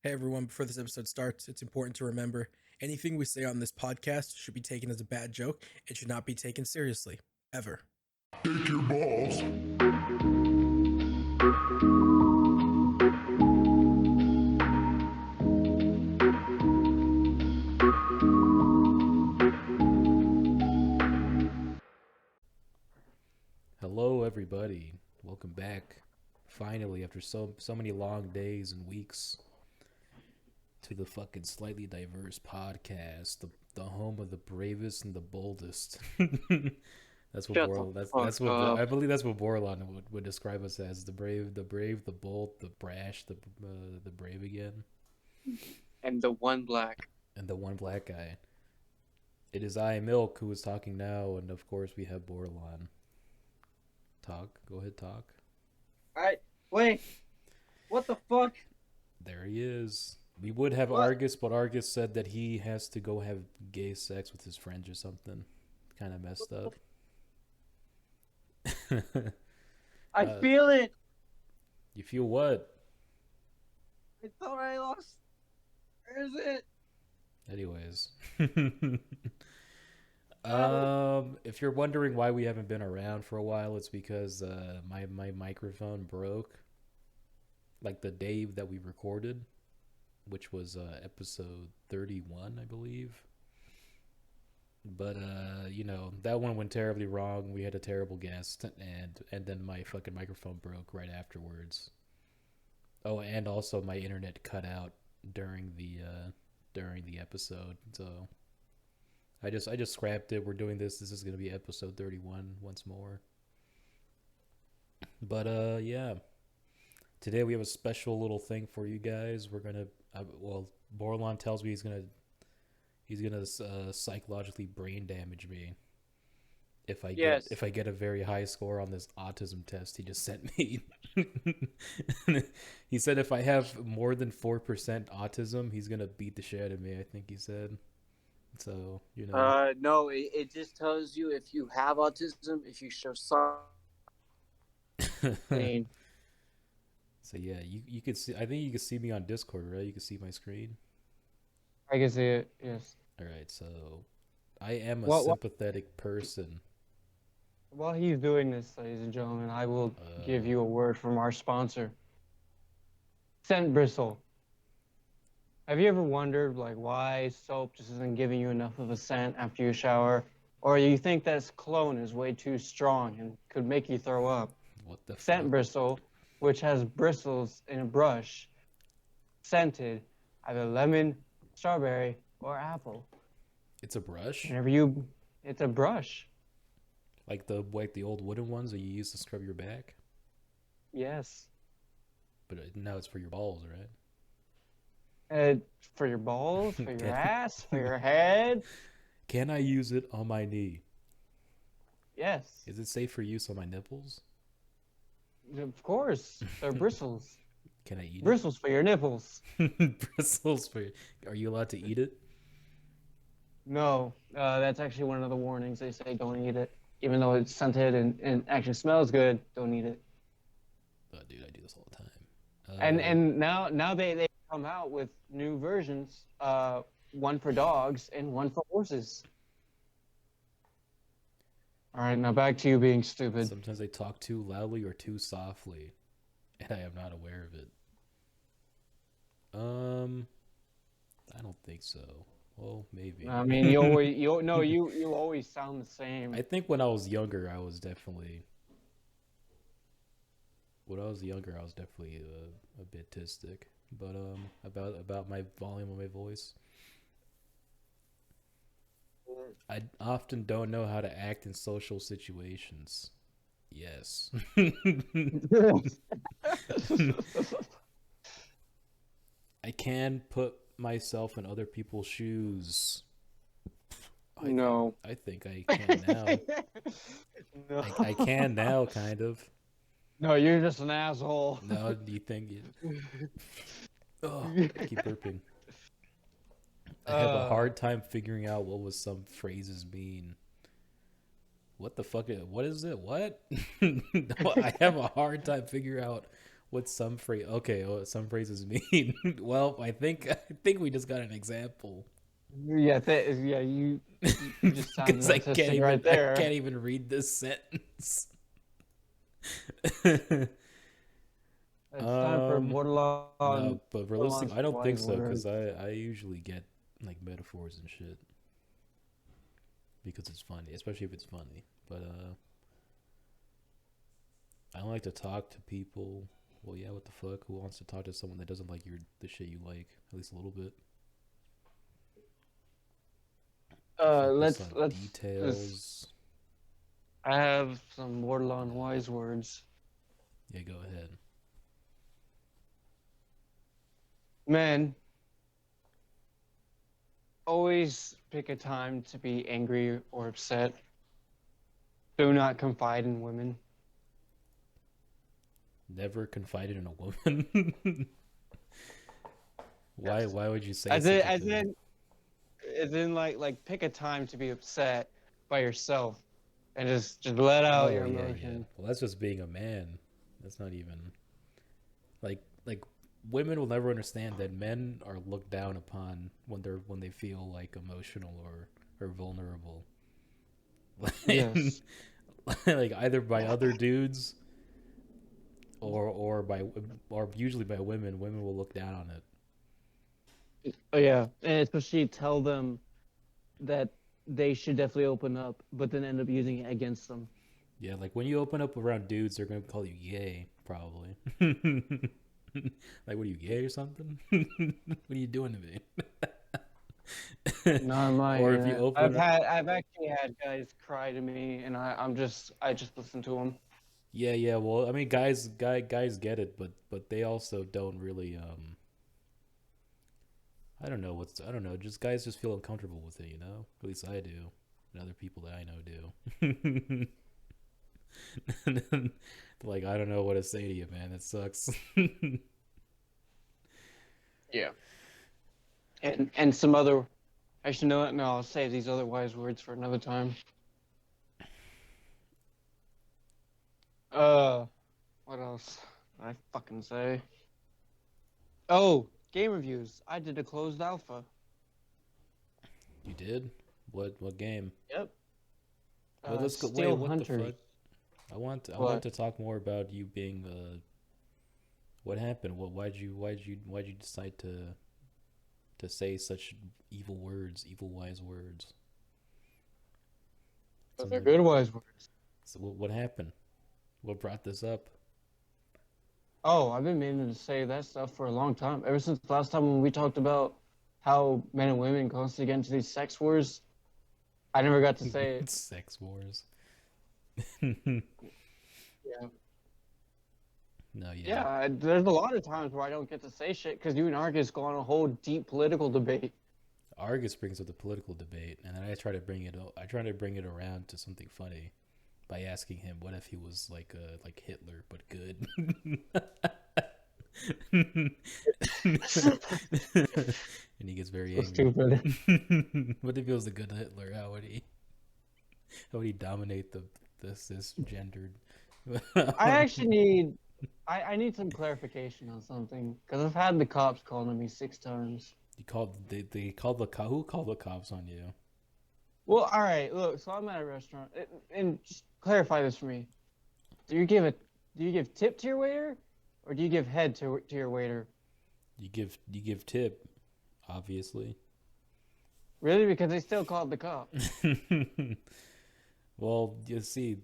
Hey everyone, before this episode starts, it's important to remember anything we say on this podcast should be taken as a bad joke and should not be taken seriously. Ever. Take your balls. Hello, everybody. Welcome back. Finally, after so many long days and weeks, to the fucking slightly diverse podcast, the home of the bravest and the boldest. That's what Shut the that's fuck what up. I believe that's what Bordelon would describe us as: the brave, the bold, the brash, the brave again, And the one black. and the one black guy. It is I, Milk, who is talking now, and of course we have Bordelon. Talk. Go ahead, talk. Wait, what the fuck? There he is. We would have What? Argus, but Argus said that he has to go have gay sex with his friends or something. Kind of messed up. I Uh, feel it. You feel what? I thought I lost. Where is it? Anyways. If you're wondering why we haven't been around for a while, it's because my microphone broke. Like the day that we recorded, which was episode 31, I believe. But that one went terribly wrong. We had a terrible guest, and then my fucking microphone broke right afterwards. Oh, and also my internet cut out during the episode. So I just scrapped it. We're doing this. This is gonna be episode 31 once more. But yeah. Today we have a special little thing for you guys. We're gonna Borlon tells me he's gonna psychologically brain damage me if I Yes. get a very high score on this autism test he just sent me. He said if I have more than 4% autism, he's gonna beat the shit out of me. I think he said. So No, it just tells you if you have autism, if you show something. So yeah, you could see. I think you can see me on Discord, right? You can see my screen. I can see it. Yes. All right, so I am a What- sympathetic person. While he's doing this, ladies and gentlemen, I will give you a word from our sponsor, Scent Bristle. Have you ever wondered why soap just isn't giving you enough of a scent after you shower, or you think that cologne is way too strong and could make you throw up? What the Scent fuck? Bristle, which has bristles in a brush, scented either lemon, strawberry, or apple. It's a brush, It's a brush. like the old wooden ones that you used to scrub your back, Yes. but now it's for your balls, right? For your balls, for your Okay. ass, for your head. Can I use it on my knee? Yes. Is it safe for use on my nipples? Of course. They're bristles. Can I eat Bristles for your nipples. it? Bristles for. Are you allowed to eat it? No, that's actually one of the warnings. They say don't eat it. Even though it's scented and actually smells good, don't eat it. Oh, dude, I do this all the time. And now they come out with new versions, one for dogs and one for horses. All right, now back to you being stupid. Sometimes I talk too loudly or too softly, and I am not aware of it. I don't think so. Well, maybe. I mean, you always sound the same. I think when I was younger, I was definitely. When I was younger, I was definitely a bit tistic, but about my volume of my voice. I often don't know how to act in social situations. Yes. I can put myself in other people's shoes. No. I think I can now. No. I can now, kind of. No, you're just an asshole. No, do you think it? Oh, I keep burping. I have a hard time figuring out what some phrases mean. What the fuck? What is it? What? I have a hard time figuring out What some phrase? Okay, well, some phrases mean. Well, I think we just got an example. Yeah, yeah, you just sounded Because autistic right I there. can't even read this sentence. It's time for No, but realistic, Bordelon's I don't think wise so. Because words. I usually get like metaphors and shit because it's funny, especially if it's funny. But I don't like to talk to people. Well, yeah, what the fuck? Who wants to talk to someone that doesn't like the shit you like at least a little bit? Focus on Let's. details. I have some Bordelon wise words. Yeah, go ahead. Men, always pick a time to be angry or upset. Do not confide in women. Never confided in a woman. Why? Yes. Why would you say As such in, a as thing? in, as in, like pick a time to be upset by yourself, and just let out Oh your yeah, yeah. emotion. Well, that's just being a man. That's not even like women will never understand that men are looked down upon when they feel like emotional or vulnerable. Yes. Like either by other dudes or usually by women. Women will look down on it. Oh yeah, and especially tell them that they should definitely open up, but then end up using it against them. Yeah, like when you open up around dudes, they're gonna call you gay, probably. Like, what are you, gay or something? What are you doing to me? Not my. Or if you open up, I've actually had guys cry to me, and I just listen to them. yeah, yeah. Well, I mean, guys get it, but they also don't really. I don't know. Just guys just feel uncomfortable with it, you know. At least I do, and other people that I know do. And then, like, I don't know what to say to you, man. It sucks. Yeah. And some other. Actually, no, no. I'll save these other wise words for another time. What else? Did I fucking say? Oh, game reviews. I did a closed alpha. You did? What game? Yep. Wait, let's go. Wait, Steel what the Hunters. fuck? I want What? to talk more about you being what happened? Why'd you decide to say such evil words, evil wise words? But they're Something. good wise words. So what happened? What brought this up? Oh, I've been meaning to say that stuff for a long time. Ever since last time when we talked about how men and women constantly get into these sex wars, I never got to say it. Sex wars. Yeah. No, yeah. Yeah, there's a lot of times where I don't get to say shit because you and Argus go on a whole deep political debate. Argus brings up the political debate, and then I try to bring it around to something funny by asking him, "What if he was like Hitler but good?" And he gets very So angry. stupid. What if he was a good Hitler? How would he dominate this cisgendered? I actually need I need some clarification on something because I've had the cops calling me 6 times. They called who called the cops on you? Well, all right, look. So I'm at a restaurant, and just clarify this for me. Do you give tip to your waiter, or do you give head to your waiter? You give tip, obviously. Really? Because they still called the cops. Well, you see,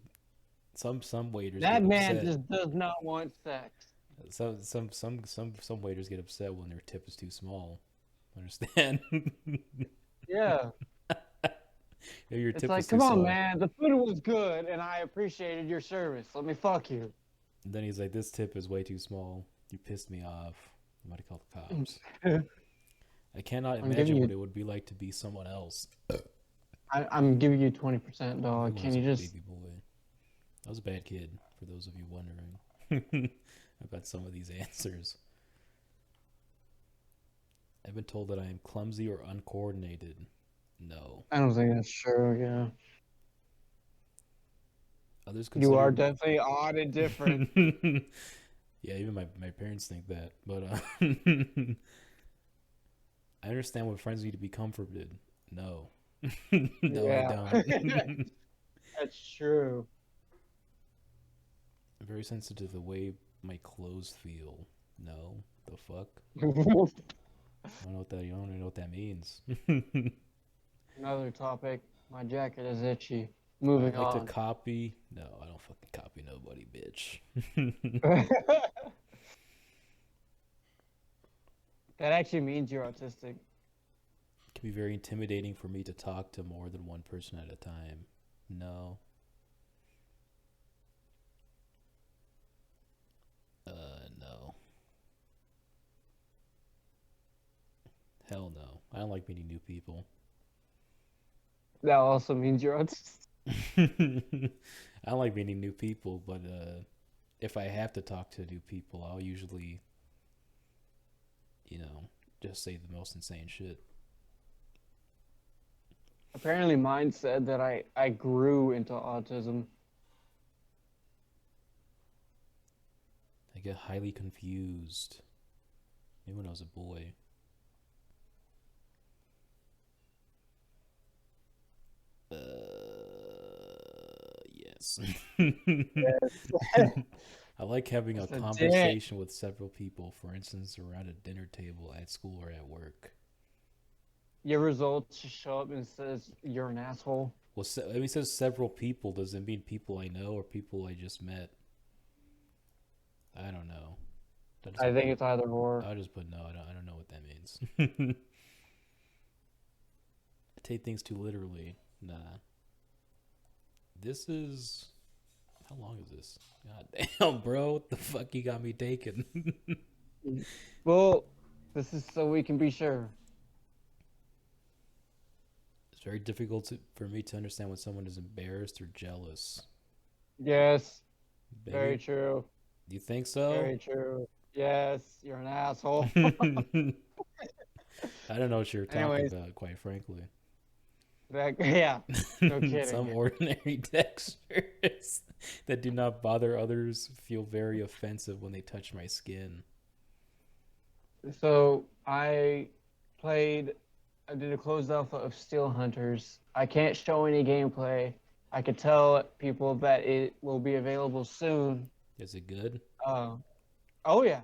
some waiters That get man upset. just does not want sex. Some waiters get upset when their tip is too small. Understand? Yeah. If your It's tip like, is too come on, small, man. The food was good, and I appreciated your service. Let me fuck you. and then he's like, "This tip is way too small. You pissed me off. I'm about to call the cops." I cannot I'm giving imagine you- what it would be like to be someone else. I'm giving you 20%, Who dog. Can was you a just? baby boy? I was a bad kid, for those of you wondering about some of these answers. I've been told that I am clumsy or uncoordinated. No. I don't think that's true. Yeah. Others You are consider definitely odd and different. Yeah, even my parents think that. But I understand what friends need to be comforted. No. No, I Yeah, don't. that's true. I'm very sensitive to the way my clothes feel. No. The fuck? I don't know what that. I don't even know what that means. Another topic. My jacket is itchy. I Moving like to on. copy. No, I don't fucking copy nobody, bitch. That actually means you're autistic. It can be very intimidating for me to talk to more than one person at a time. No. No. Hell no. I don't like meeting new people. That also means you're autistic. I don't like meeting new people, but if I have to talk to new people, I'll usually, just say the most insane shit. Apparently, mine said that I grew into autism. I get highly confused. Maybe when I was a boy. Yes. I like having a That's a dick. conversation with several people, for instance, around a dinner table at school or at work. Your results just show up and says you're an asshole. Well, it says several people. Does it mean people I know or people I just met? I don't know. I think it's either or. I'll just put no. I don't know what that means. I take things too literally. Nah. This is. How long is this? God damn, bro. What the fuck you got me taking? Well, this is so we can be sure. It's very difficult for me to understand when someone is embarrassed or jealous. Yes, Baby, very true. do you think so? Very true. Yes, you're an asshole. I don't know what you're talking Anyways, about, quite frankly. yeah, no kidding. Some ordinary textures that do not bother others feel very offensive when they touch my skin. So I did a closed alpha of Steel Hunters. I can't show any gameplay. I could tell people that it will be available soon. Is it good? Oh yeah,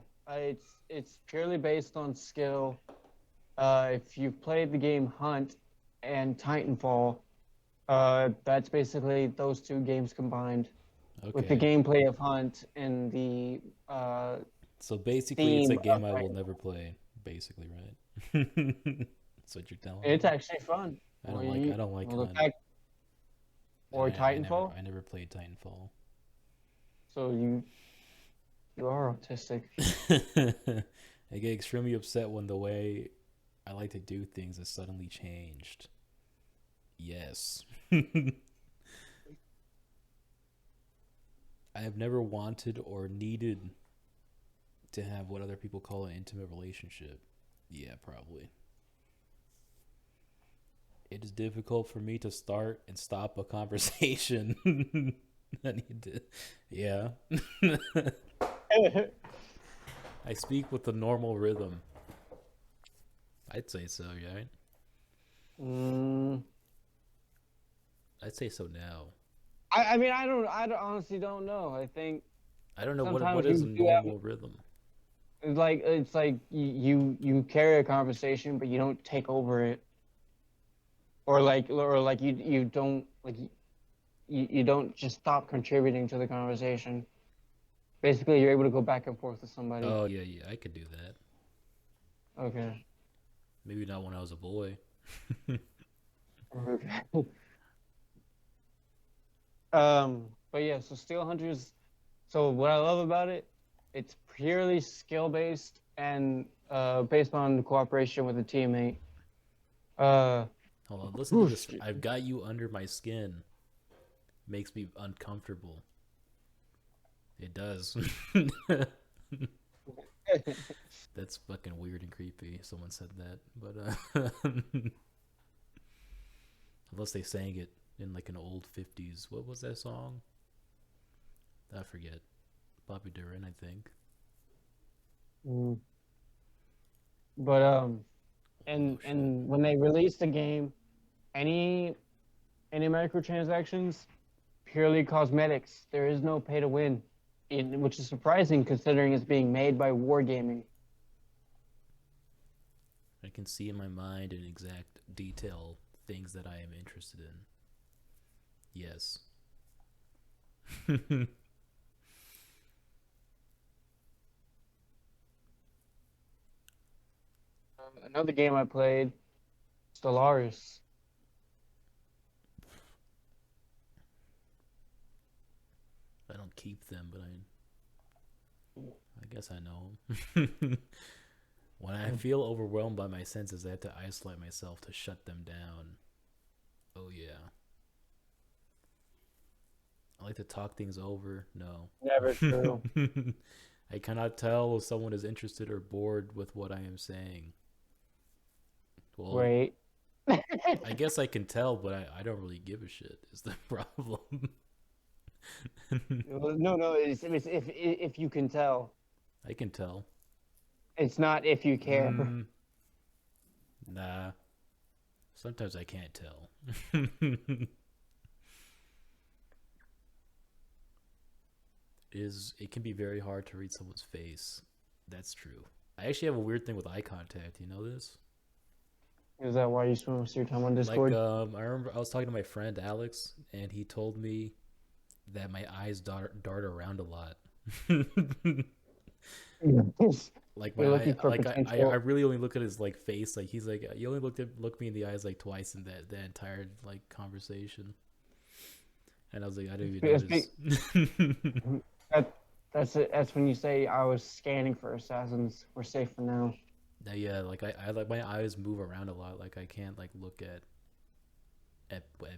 it's purely based on skill. If you've played the game Hunt and Titanfall, that's basically those two games combined with the Okay. gameplay of Hunt and the So basically, it's theme a of game I will Titanfall. never play. Basically, right? That's what you're telling It's me. actually fun. I don't like. I don't like Well, the Hunt. fact, or I never. Titanfall. I never played Titanfall. So you are autistic. I get extremely upset when the way I like to do things is suddenly changed. Yes. I have never wanted or needed to have what other people call an intimate relationship. Yeah, probably. It is difficult for me to start and stop a conversation. I need to. Yeah. I speak with a normal rhythm. I'd say so, right? Mm, I'd say so now. I mean, I honestly don't know. I think I don't know sometimes what is a you do have, normal rhythm. it's like you carry a conversation, but you don't take over it, or like you don't like you don't just stop contributing to the conversation. Basically, you're able to go back and forth with somebody. Oh yeah, I could do that. Okay. Maybe not when I was a boy. Okay. But yeah, so Steel Hunters. So what I love about it, it's purely skill based and based on cooperation with a teammate. Hold on, listen to this. I've got you under my skin. Makes me uncomfortable. It does. That's fucking weird and creepy. Someone said that, but unless they sang it in like an old 50s. What was that song? I forget. Bobby Darin, I think. Mm. But Oh shit. and when they release the game, any microtransactions, purely cosmetics. There is no pay to win, which is surprising considering it's being made by Wargaming. I can see in my mind in exact detail things that I am interested in. Yes. Another game I played, Stellaris. I don't keep them, but I guess I know them. When I feel overwhelmed by my senses, I have to isolate myself to shut them down. Oh yeah. I like to talk things over. No. Never true. I cannot tell if someone is interested or bored with what I am saying. Well, Wait. I guess I can tell, but I don't really give a shit. Is the problem? No. It's if you can tell. I can tell. It's not if you care. Nah. Sometimes I can't tell. It can be very hard to read someone's face. That's true. I actually have a weird thing with eye contact. You know this? Is that why you spend most of your time on Discord? I remember I was talking to my friend Alex, and he told me that my eyes dart around a lot. Like You're looking for I potential. really only look at his like face. Like he's like, you only look me in the eyes like twice in that entire like conversation. And I was like, I didn't even notice. That's it. That's when you say I was scanning for assassins. We're safe for now. Yeah, like I like my eyes move around a lot. Like I can't like look at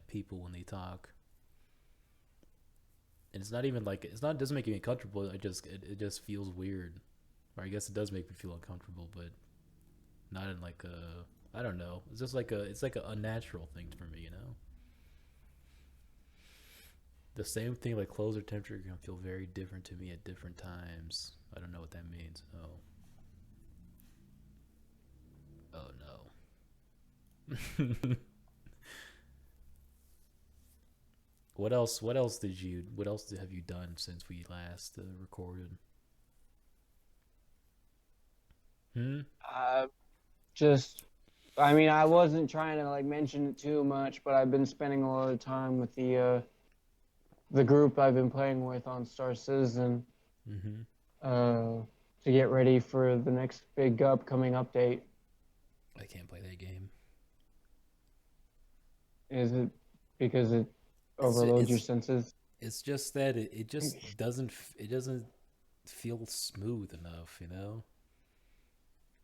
people when they talk. And it's not even like it doesn't make me uncomfortable. It just feels weird. Or I guess it does make me feel uncomfortable, but not in like a I don't know. It's just like it's like an unnatural thing for me, you know. The same thing like clothes or temperature can feel very different to me at different times. I don't know what that means. Oh no. What else have you done since we last recorded? Just, I mean, I wasn't trying to like mention it too much, but I've been spending a lot of time with the group I've been playing with on Star Citizen, to get ready for the next big upcoming update. I can't play that game. Is it because it overloads your senses? It's just that it just doesn't feel smooth enough, you know.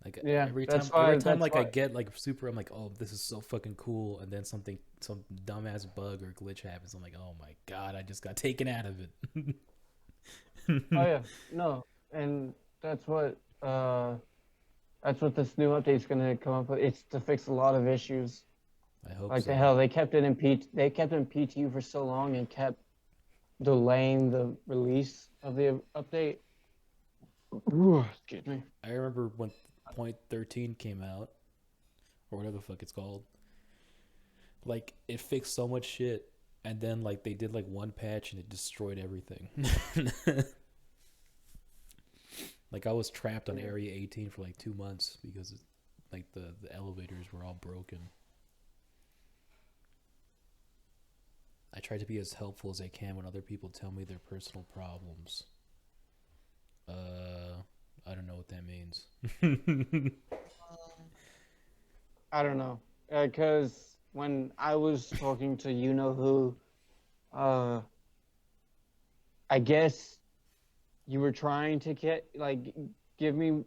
Like Yeah, every that's time like I why. get like super, I'm like, oh, this is so fucking cool, and then some dumbass bug or glitch happens. I'm like, oh my god, I just got taken out of it. Oh yeah, no, and that's what this new update's gonna come up with. It's to fix a lot of issues. I hope Like so. the hell, they kept it in PTU for so long and kept delaying the release of the update. Excuse me. I remember when point 13 came out, or whatever the fuck it's called. Like it fixed so much shit, and then like they did like one patch and it destroyed everything. Like I was trapped on Area 18 for like 2 months because like the elevators were all broken. I try to be as helpful as I can when other people tell me their personal problems. I don't know what that means. I don't know, because when I was talking to you know who, I guess you were trying to give me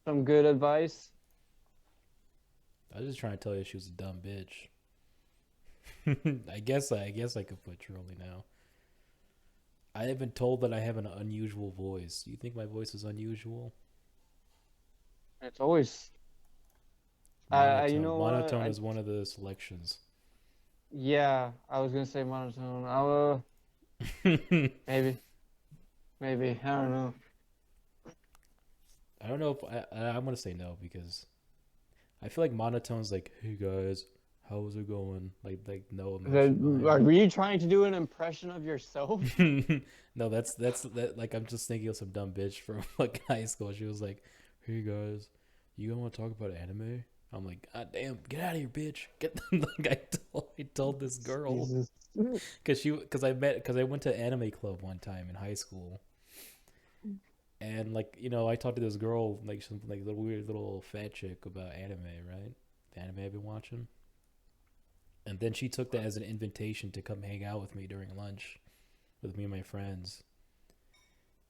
some good advice. I was just trying to tell you she was a dumb bitch. I guess I could put truly now. I have been told that I have an unusual voice. Do you think my voice is unusual? It's always, Monotone. you know what? Monotone is one of the selections. Yeah, I was gonna say monotone. Maybe, I don't know. I don't know if I'm gonna say no because I feel like monotone's like, hey guys, how's it going? Like no emotion behind Were you trying to do an impression of yourself? it. No, that's that. Like I'm just thinking of some dumb bitch from like high school. She was like, hey guys, you gonna want to talk about anime? I'm like, God damn, get out of here, bitch! Get like I told this girl Jesus. because I went to anime club one time in high school. And like I talked to this girl, like some like little weird little fat chick about anime, right? The anime I've been watching. And then she took that as an invitation to come hang out with me during lunch, with me and my friends.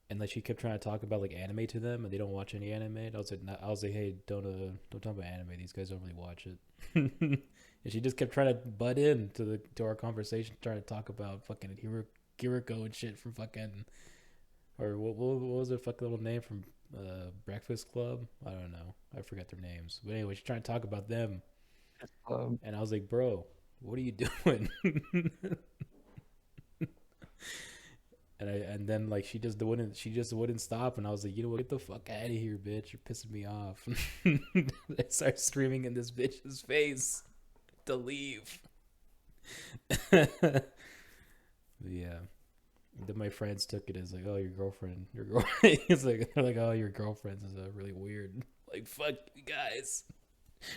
And like she kept trying to talk about like anime to them, and they don't watch any anime. And I was like, hey, don't talk about anime. These guys don't really watch it. And she just kept trying to butt in to our conversation, trying to talk about fucking Kiriko and shit from fucking. Or what was the fucking little name from Breakfast Club? I don't know. I forgot their names. But anyway, she's trying to talk about them. And I was like, bro, what are you doing? and then like she just wouldn't stop, and I was like, you know what, get the fuck out of here, bitch. You're pissing me off. I start screaming in this bitch's face to leave. Yeah. Then my friends took it as like, oh, your girlfriend. It's like they're like, oh, your girlfriend's is really weird. Like, fuck you guys.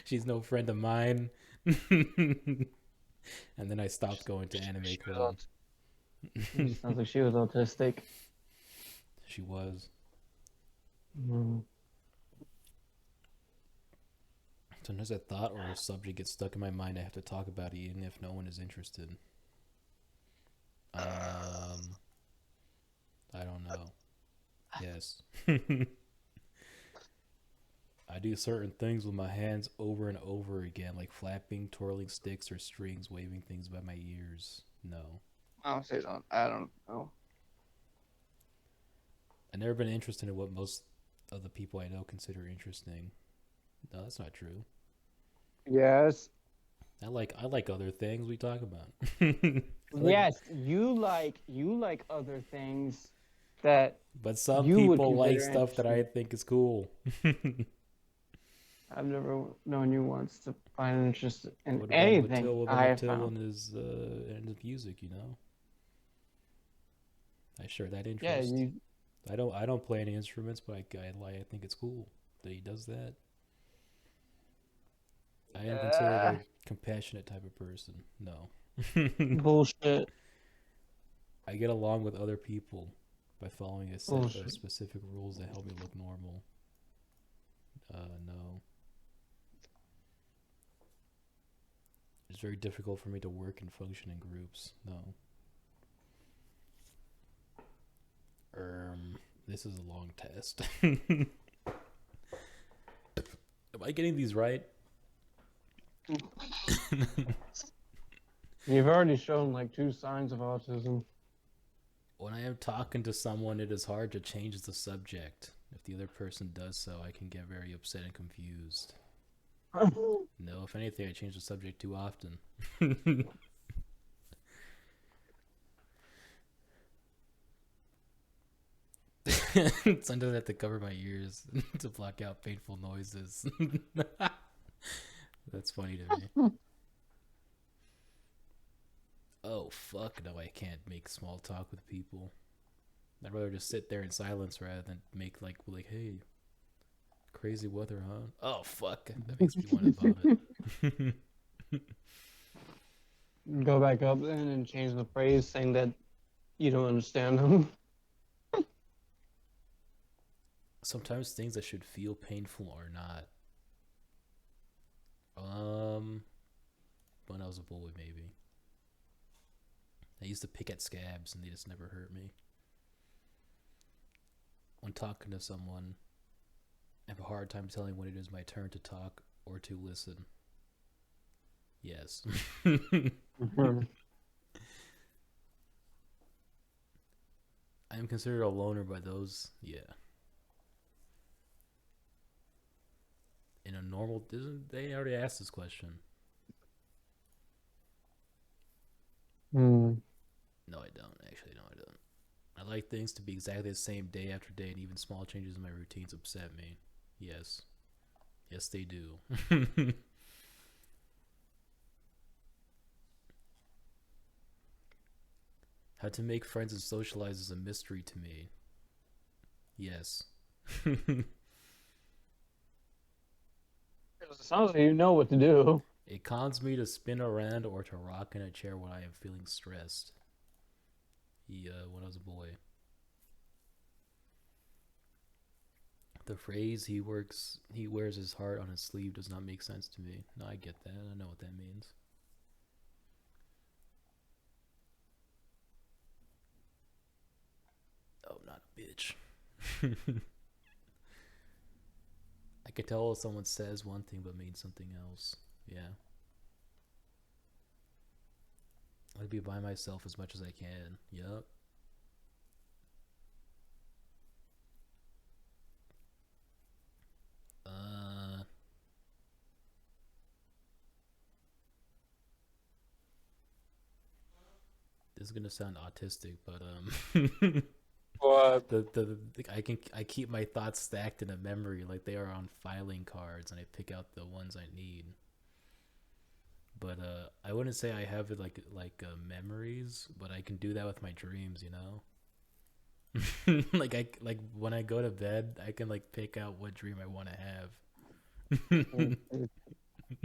She's no friend of mine. And then I stopped going to anime club. Sounds like she was autistic. She was. Mm. Sometimes a thought or a subject gets stuck in my mind. I have to talk about it even if no one is interested. I don't know. Yes. I do certain things with my hands over and over again, like flapping, twirling sticks or strings, waving things by my ears. No. I don't know. I've never been interested in what most of the people I know consider interesting. No, that's not true. Yes. I like other things we talk about. Yes, you like other things that But some you would people like consider stuff that I think is cool. I've never known you once to find an interest in What about anything I have Matil found. and his music, I share that Yeah, interest. you. I don't play any instruments, but I think it's cool that he does that. I am considered a very compassionate type of person. No. Bullshit. I get along with other people by following a set Bullshit. of specific rules that help me look normal. No. It's very difficult for me to work and function in groups. No. This is a long test. Am I getting these right? You've already shown like 2 signs of autism. When I am talking to someone, it is hard to change the subject. If the other person does so, I can get very upset and confused. No, if anything, I change the subject too often. Sometimes I have to cover my ears to block out painful noises. That's funny to me. Oh, fuck no, I can't make small talk with people. I'd rather just sit there in silence rather than make like, hey, crazy weather, huh? Oh, fuck. That makes me want to vomit. Go back up then and change the phrase saying that you don't understand them. Sometimes things that should feel painful are not. When I was a boy, maybe. I used to pick at scabs and they just never hurt me. When talking to someone, I have a hard time telling when it is my turn to talk or to listen. Yes. I am considered a loner by those. Yeah. In a normal, they already asked this question. No, I don't. Actually, no, I don't. I like things to be exactly the same day after day, and even small changes in my routines upset me. Yes. Yes, they do. How to make friends and socialize is a mystery to me. Yes. It sounds like you know what to do. It calms me to spin around or to rock in a chair when I am feeling stressed. When I was a boy. The phrase he wears his heart on his sleeve does not make sense to me. No, I get that. I know what that means. Oh, not a bitch. I could tell if someone says one thing but means something else. Yeah. I'd be by myself as much as I can. Yup. This is gonna sound autistic, but What? I keep my thoughts stacked in a memory like they are on filing cards, and I pick out the ones I need. But I wouldn't say I have it like memories, but I can do that with my dreams, you know. like when I go to bed, I can like pick out what dream I want to have.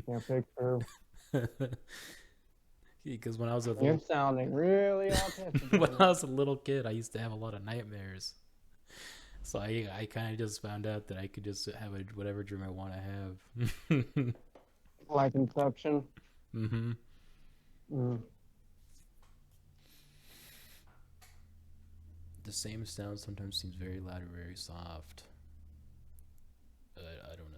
Can't picture. Because when I was a You're little sounding really autistic. when I was a little kid, I used to have a lot of nightmares. So I kind of just found out that I could just have whatever dream I want to have. Like Inception. Mm-hmm. Mm. The same sound sometimes seems very loud or very soft. I don't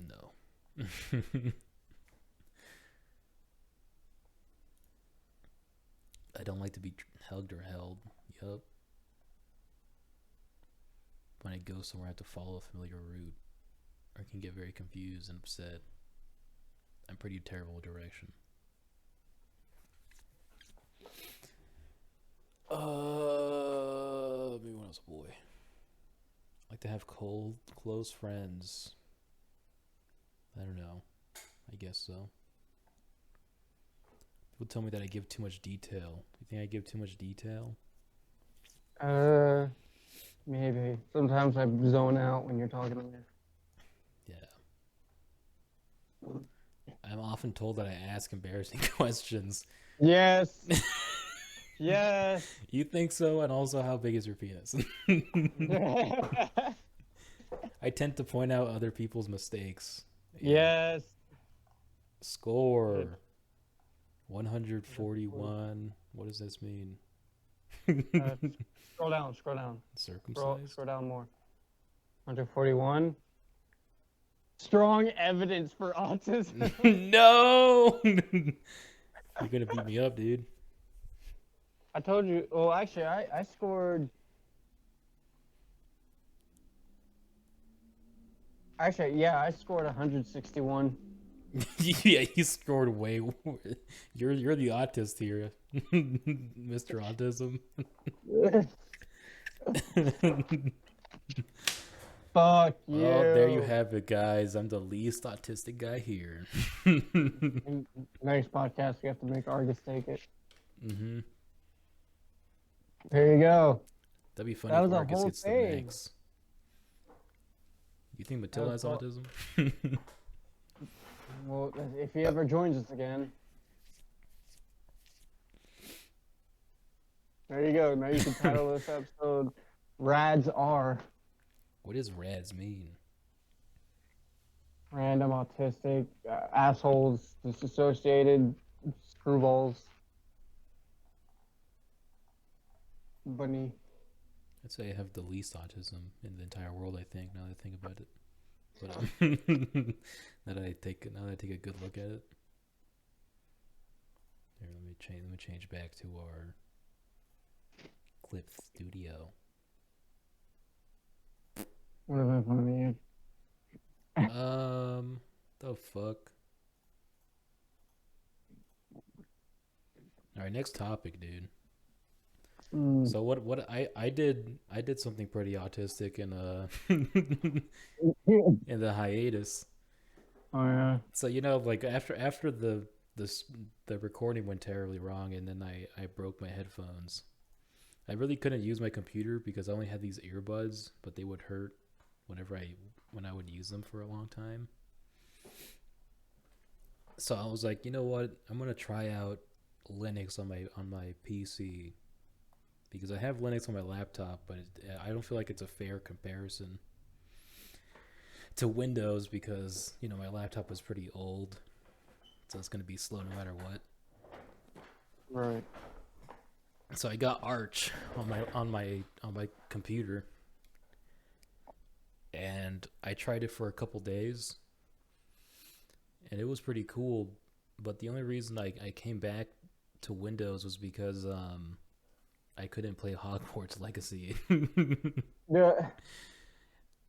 know. No. I don't like to be hugged or held. Yup. When I go somewhere, I have to follow a familiar route, or can get very confused and upset. I'm pretty terrible with direction. Maybe when I was a boy. I like to have close friends. I don't know. I guess so. People tell me that I give too much detail. You think I give too much detail? Maybe. Sometimes I zone out when you're talking to me. Yeah. I'm often told that I ask embarrassing questions. Yes. Yes. You think so? And also, how big is your penis? I tend to point out other people's mistakes. Yeah. Yes. Score 141. What does this mean? Scroll down. Scroll down. Circumcised? Scroll down more. 141. Strong evidence for autism. No! You're gonna beat me up, dude. I told you. Well, actually, I scored. Actually, yeah, I scored 161. Yeah, you scored way more. You're the autist here, Mr. Autism. Fuck you. Oh, there you have it, guys. I'm the least autistic guy here. Next podcast, we have to make Argus take it. Mm-hmm. There you go. That'd be funny That if was a Argus whole gets the thing. max. You think Matilda has all- autism? Well, if he ever joins us again. There you go. Now you can title this episode Rads Are. What does RADS mean? Random autistic assholes, disassociated screwballs. Bunny. I'd say I have the least autism in the entire world. I think now that I think about it, but now that I take a good look at it. Here, let me change back to our clip studio. What have I funny? The fuck. All right, next topic, dude. Mm. So what I did something pretty autistic in in the hiatus. Oh yeah. So like after this the recording went terribly wrong, and then I broke my headphones. I really couldn't use my computer because I only had these earbuds, but they would hurt when I would use them for a long time. So I was like, you know what? I'm gonna try out Linux on my PC because I have Linux on my laptop, but I don't feel like it's a fair comparison to Windows because my laptop was pretty old, so it's gonna be slow no matter what. Right. So I got Arch on my computer, and I tried it for a couple days, and it was pretty cool. But the only reason I came back to Windows was because I couldn't play Hogwarts Legacy. Yeah.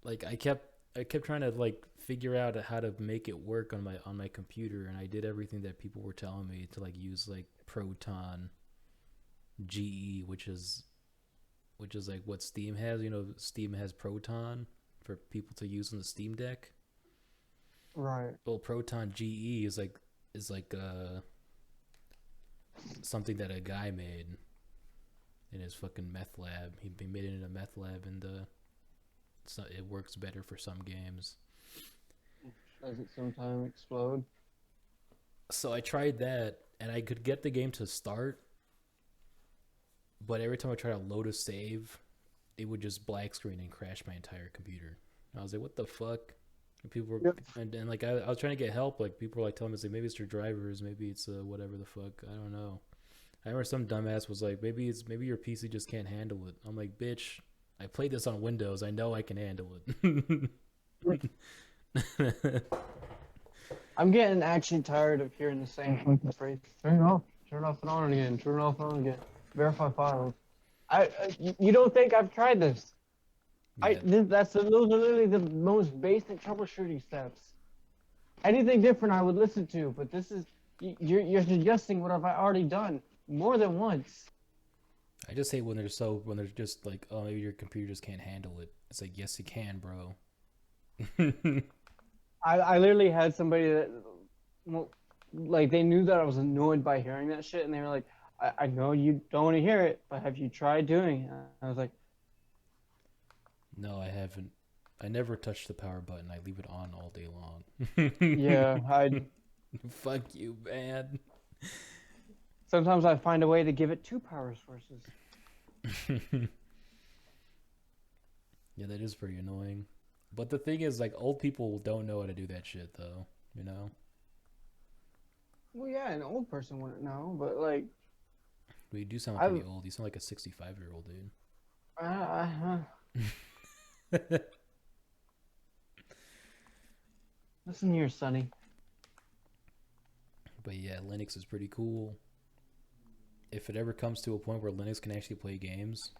Like I kept trying to like figure out how to make it work on my computer, and I did everything that people were telling me to, like use like Proton GE, which is like what Steam has. Steam has Proton for people to use on the Steam Deck. Right. Well, Proton GE is like something that a guy made in his fucking meth lab. He made it in a meth lab, and it works better for some games. Does it sometimes explode? So I tried that, and I could get the game to start, but every time I try to load a save, it would just black screen and crash my entire computer. And I was like, what the fuck? And people were, Yep. and like I was trying to get help. Like people were like telling me, like, maybe it's your drivers, maybe it's whatever the fuck. I don't know. I remember some dumbass was like, maybe your PC just can't handle it. I'm like, bitch, I played this on Windows. I know I can handle it. I'm getting actually tired of hearing the same fucking phrase. Turn it off. Turn it off and on again. Turn it off and on again. Verify files. You don't think I've tried this? Yeah. Those are literally the most basic troubleshooting steps. Anything different I would listen to, but this is you're suggesting what have I already done more than once. I just hate when they're just like, oh, maybe your computer just can't handle it. It's like, yes, it can, bro. I literally had somebody that, well, like they knew that I was annoyed by hearing that shit, and they were like, I know you don't want to hear it, but have you tried doing it? I was like, No, I haven't. I never touch the power button. I leave it on all day long. yeah, Fuck you, man. sometimes I find a way to give it 2 power sources. Yeah, that is pretty annoying. But the thing is, like, old people don't know how to do that shit, though. Well, yeah, an old person wouldn't know, but like, Well, you do sound pretty old. You sound like a 65-year-old dude. Listen here, Sonny. But yeah, Linux is pretty cool. If it ever comes to a point where Linux can actually play games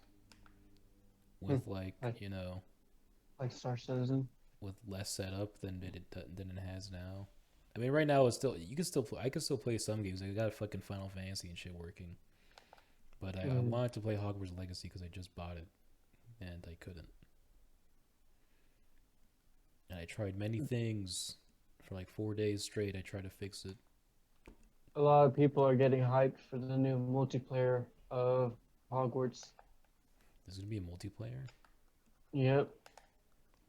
with like Star Citizen. with less setup than it has now. I mean, right now it's still I can still play some games. I got fucking Final Fantasy and shit working. But I wanted to play Hogwarts Legacy because I just bought it, and I couldn't. And I tried many things for like 4 days straight. I tried to fix it. A lot of people are getting hyped for the new multiplayer of Hogwarts. There's gonna be a multiplayer. Yep.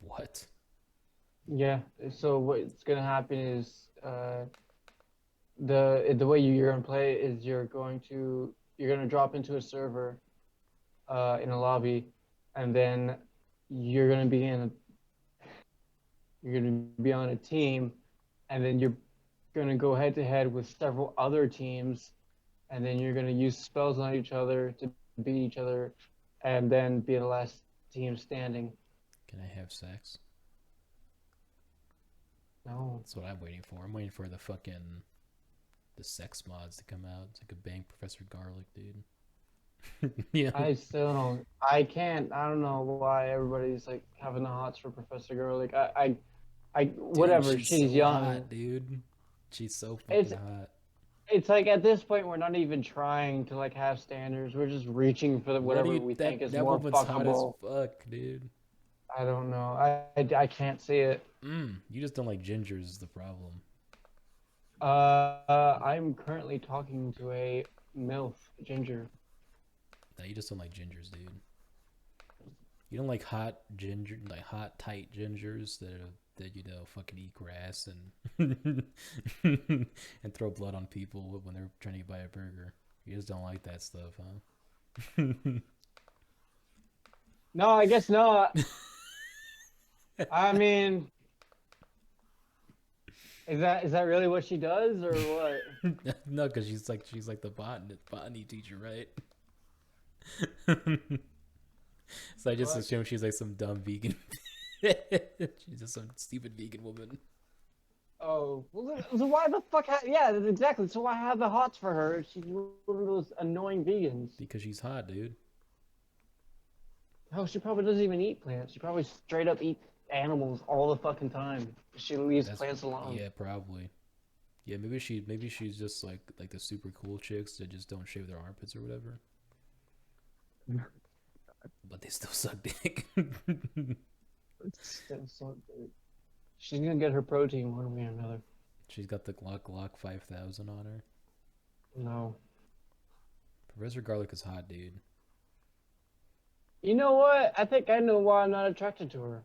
What? Yeah. So what's gonna happen is the way you're gonna play is you're gonna drop into a server in a lobby, and then you're gonna be on a team, and then you're going to go head to head with several other teams, and then you're going to use spells on each other to beat each other, and then be the last team standing. Can I have sex? No. That's what I'm waiting for. I'm waiting for the sex mods to come out so I could bang Professor Garlic, dude. Yeah. I still don't. I can't. I don't know why everybody's like having the hots for Professor Garlic. Dude, Whatever. she's She's so young, hot, dude. She's so fucking hot. It's like at this point we're not even trying to like have standards. We're just reaching for What do whatever you we think that is that more woman's hot as fuckable. fuck, dude. I don't know. I can't see it. You just don't like gingers is the problem. I'm currently talking to a MILF ginger. No, you just don't like gingers, dude. You don't like hot ginger, like hot tight gingers that fucking eat grass and and throw blood on people when they're trying to buy a burger. You just don't like that stuff, huh? No, I guess not. I mean, is that really what she does or what? No, because she's like the botany teacher, right? So I just What? assume she's like some dumb vegan. She's just some stupid vegan woman. Oh, well, so why the fuck? Yeah, exactly. So why have the hots for her? She's one of those annoying vegans. Because she's hot, dude. Oh, she probably doesn't even eat plants. She probably straight up eats animals all the fucking time. She leaves plants alone. Yeah, probably. Yeah, maybe she's just like the super cool chicks that just don't shave their armpits or whatever. But they still suck dick. She's gonna get her protein one way or another. She's got the Glock 5000 on her. No. Professor Garlic is hot, dude. You know what? I think I know why I'm not attracted to her.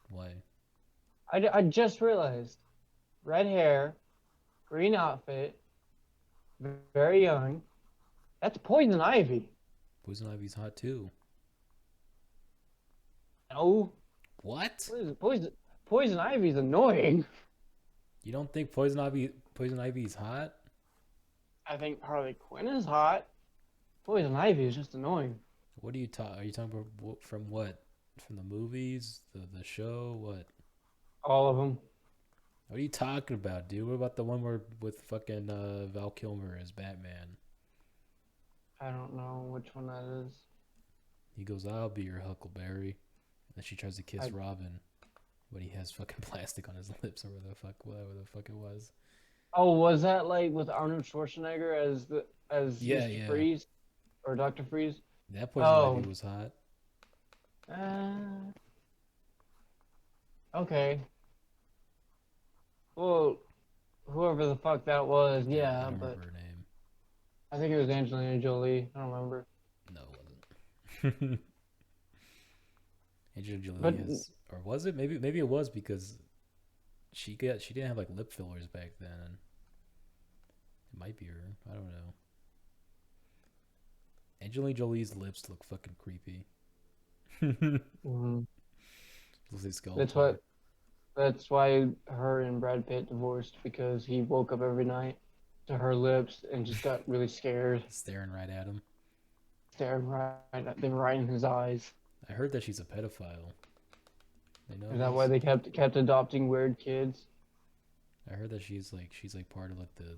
Why? I just realized. Red hair, green outfit, very young. That's Poison Ivy. Poison Ivy's hot too. No. What? Poison Ivy's annoying. You don't think Poison Ivy is hot? I think Harley Quinn is hot. Poison Ivy is just annoying. What are you talking? Are you talking about from what? From the movies, the show, what? All of them. What are you talking about, dude? What about the one where with fucking Val Kilmer as Batman? I don't know which one that is. He goes, "I'll be your Huckleberry," and then she tries to kiss Robin, but he has fucking plastic on his lips or whatever the fuck it was. Oh, was that like with Arnold Schwarzenegger as Mr. Yeah. Freeze or Dr. Freeze? That Poison Ivy was hot. Okay. Well, whoever the fuck that was, I yeah, don't but remember her name. I think it was Angelina Jolie. I don't remember. No, it wasn't. Angelina Jolie But- is, or was it? Maybe it was because she didn't have like lip fillers back then. It might be her. I don't know. Angelina Jolie's lips look fucking creepy. Mhm. Looks like skull. That's why her and Brad Pitt divorced, because he woke up every night to her lips and just got really scared, Staring right at him. staring right at them right in his eyes. I heard that she's a pedophile. They know Is that this? why they kept adopting weird kids? I heard that she's part of like the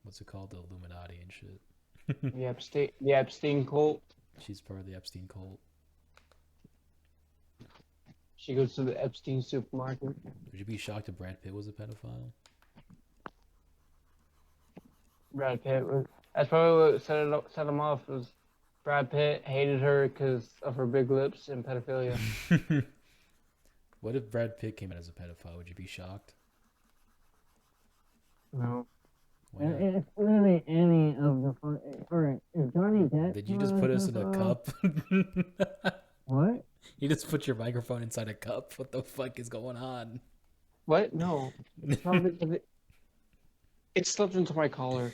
what's it called, the Illuminati and shit. The Epstein cult. She's part of the Epstein cult. She goes to the Epstein supermarket. Would you be shocked if Brad Pitt was a pedophile? Brad Pitt was. That's probably what set him off. Was Brad Pitt hated her because of her big lips and pedophilia. What if Brad Pitt came out as a pedophile? Would you be shocked? No. Why not? It's really any of the fun. If Johnny Depp. Did you just put us in a cup? What? You just put your microphone inside a cup? What the fuck is going on? What? No. It's probably 'cause it slipped into my collar.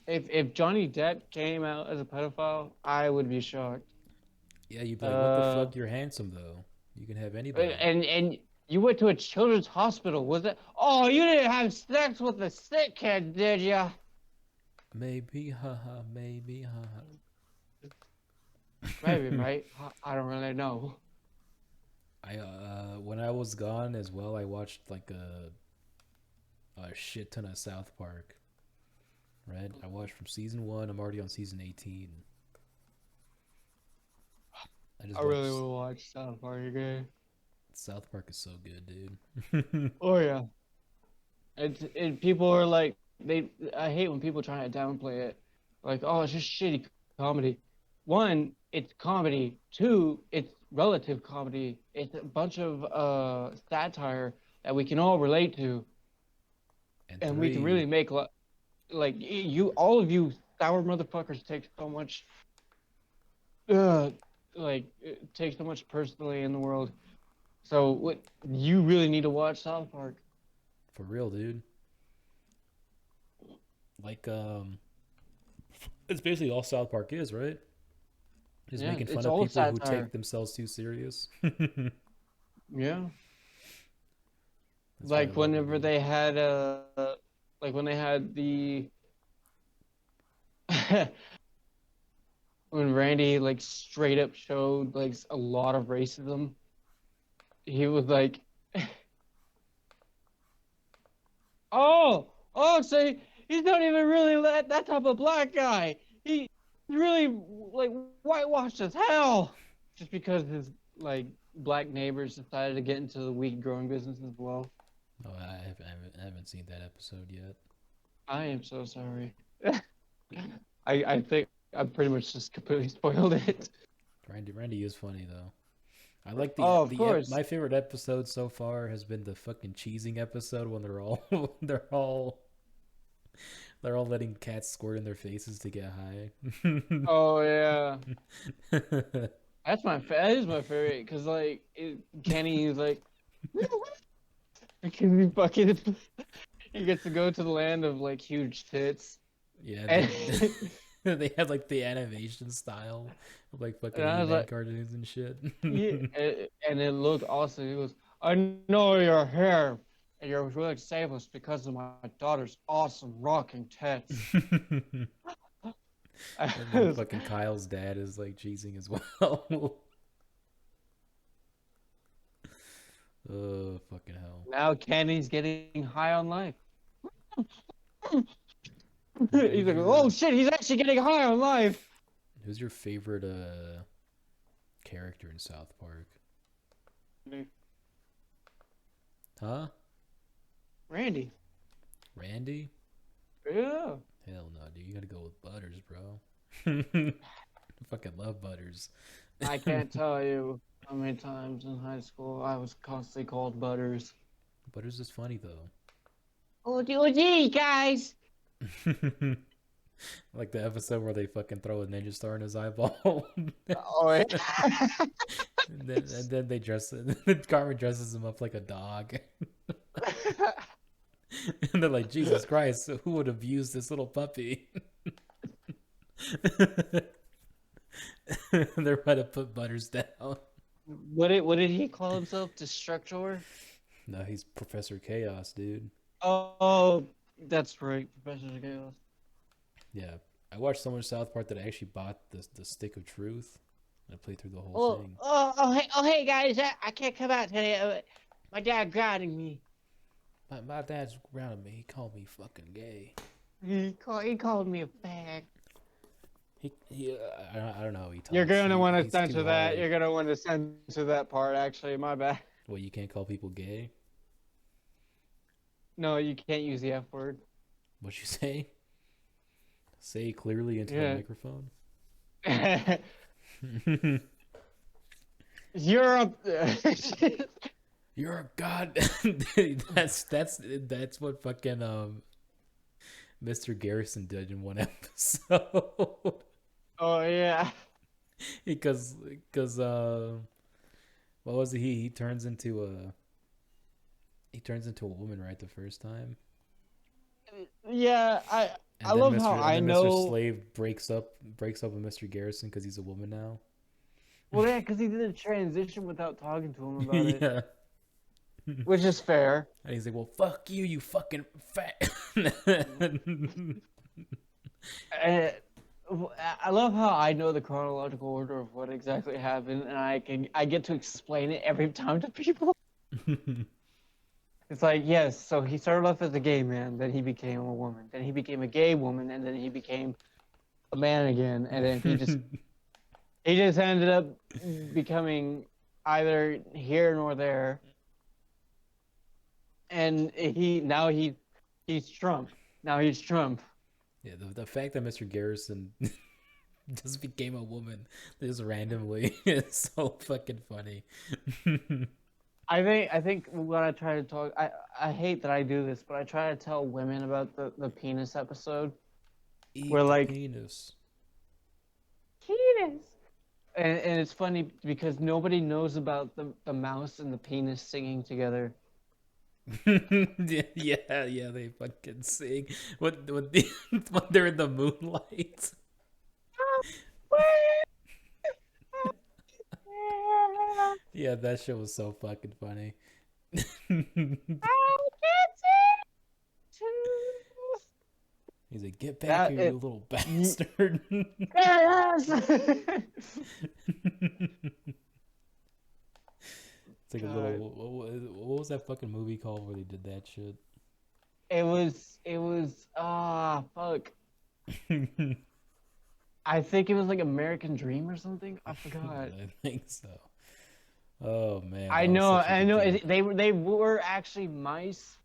If Johnny Depp came out as a pedophile, I would be shocked. Yeah, you'd be like, what the fuck? You're handsome though. You can have anybody. And you went to a children's hospital, was it? Oh, you didn't have sex with a sick kid, did ya? Maybe, haha, maybe, haha. Maybe, right? I don't really know. When I was gone as well, I watched like a shit ton of South Park. Right? I watched from season 1. I'm already on season 18. I really want to watch South Park again. South Park is so good, dude. Oh yeah. People are like I hate when people try to downplay it, like, oh, it's just shitty comedy. One, it's comedy. Two, it's relative comedy. It's a bunch of satire that we can all relate to, And and we can really three, make like you, all of you sour motherfuckers take so much, uh, take so much personally in the world. So what you really need to watch South Park. for real, dude. Like, it's basically all South Park is, right? Just Yeah, making fun it's of all people who satire. take themselves too serious. Yeah. That's why I Like love it, whenever dude. they had like when they had the when Randy like straight up showed like a lot of racism, he was like, oh, so he's not even really that type of black guy. He's really like whitewashed as hell, just because his like black neighbors decided to get into the weed growing business as well. Oh, I haven't seen that episode yet. I am so sorry. I think I pretty much just completely spoiled it. Randy is funny though. I like Oh, of course. my favorite episode so far has been the fucking cheesing episode when they're all they're all letting cats squirt in their faces to get high. Oh yeah, that is my favorite because like Kenny is like because he fucking he gets to go to the land of like huge tits Yeah, and, they had like the animation style of like fucking and I was He-Man like cartoons and shit. yeah, and it looked awesome. He goes, I know your hair and you're really disabled because of my daughter's awesome rocking tits. And then fucking Kyle's dad is like cheesing as well. Oh, fucking hell. Now Kenny's getting high on life. He's like, oh shit, he's actually getting high on life. Who's your favorite character in South Park? Huh? Randy. Randy? Yeah. Hell no, dude. You gotta go with Butters, bro. I fucking love Butters. I can't tell you how many times in high school I was constantly called Butters. Butters is funny though. Oh, gee, guys. Like the episode where they fucking throw a ninja star in his eyeball. Oh, yeah. and then they Carmen dresses him up like a dog. And they're like, Jesus Christ, who would abuse this little puppy? They're about to put Butters down. What did he call himself? Destructor? No, he's Professor Chaos, dude. Oh, that's right, Professor Chaos. Yeah, I watched so much South Park that I actually bought the Stick of Truth. I played through the whole thing. Hey guys, I can't come out today. My dad grounded me. My dad's grounded me. He called me fucking gay. He called me a fag. I don't know how he talks. You're gonna want to He's censor too that. hard. You're gonna want to censor that part. Actually, my bad. Well, you can't call people gay? No, you can't use the F word. What'd you say? Say it clearly into the Yeah. microphone. You're a You're a god. That's what fucking Mr. Garrison did in one episode. Oh yeah. because what was it? He turns into a woman, right, the first time. Yeah, I And love then how I Mr. know. Slave breaks up with Mr. Garrison because he's a woman now. Well, yeah, because he did a transition without talking to him about it, Yeah. which is fair. And he's like, "Well, fuck you, you fucking fat." And I love how I know the chronological order of what exactly happened, and I get to explain it every time to people. It's like, yes, so he started off as a gay man, then he became a woman, then he became a gay woman, and then he became a man again, and then he just ended up becoming either here nor there. And he He's Trump. Now he's Trump. Yeah, the fact that Mr. Garrison just became a woman just randomly is so fucking funny. I think when I try to talk, I hate that I do this, but I try to tell women about the penis episode. Eat We're the like penis. penis, and it's funny because nobody knows about the mouse and the penis singing together. Yeah, they fucking sing when when they're in the moonlight. Yeah, that shit was so fucking funny. He's like, "Get back That here, you it. little bastard!" Yes. It's like a God. little. What was that fucking movie called where they did that shit? It was fuck. I think it was like American Dream or something. I forgot. I think so. Oh man, I that was know, such a I good know. joke. They were actually mice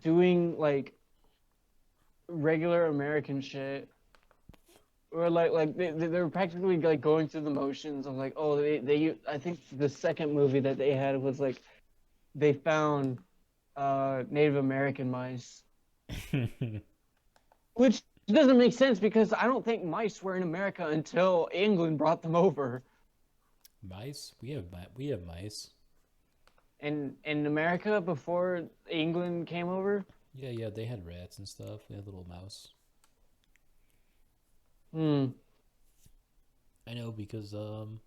doing like regular American shit, or like they were practically like going through the motions of like, oh, they I think the second movie that they had was like they found Native American mice, which doesn't make sense because I don't think mice were in America until England brought them over. Mice? We have mice. In America before England came over. Yeah, they had rats and stuff. They had little mouse. Hmm. I know because in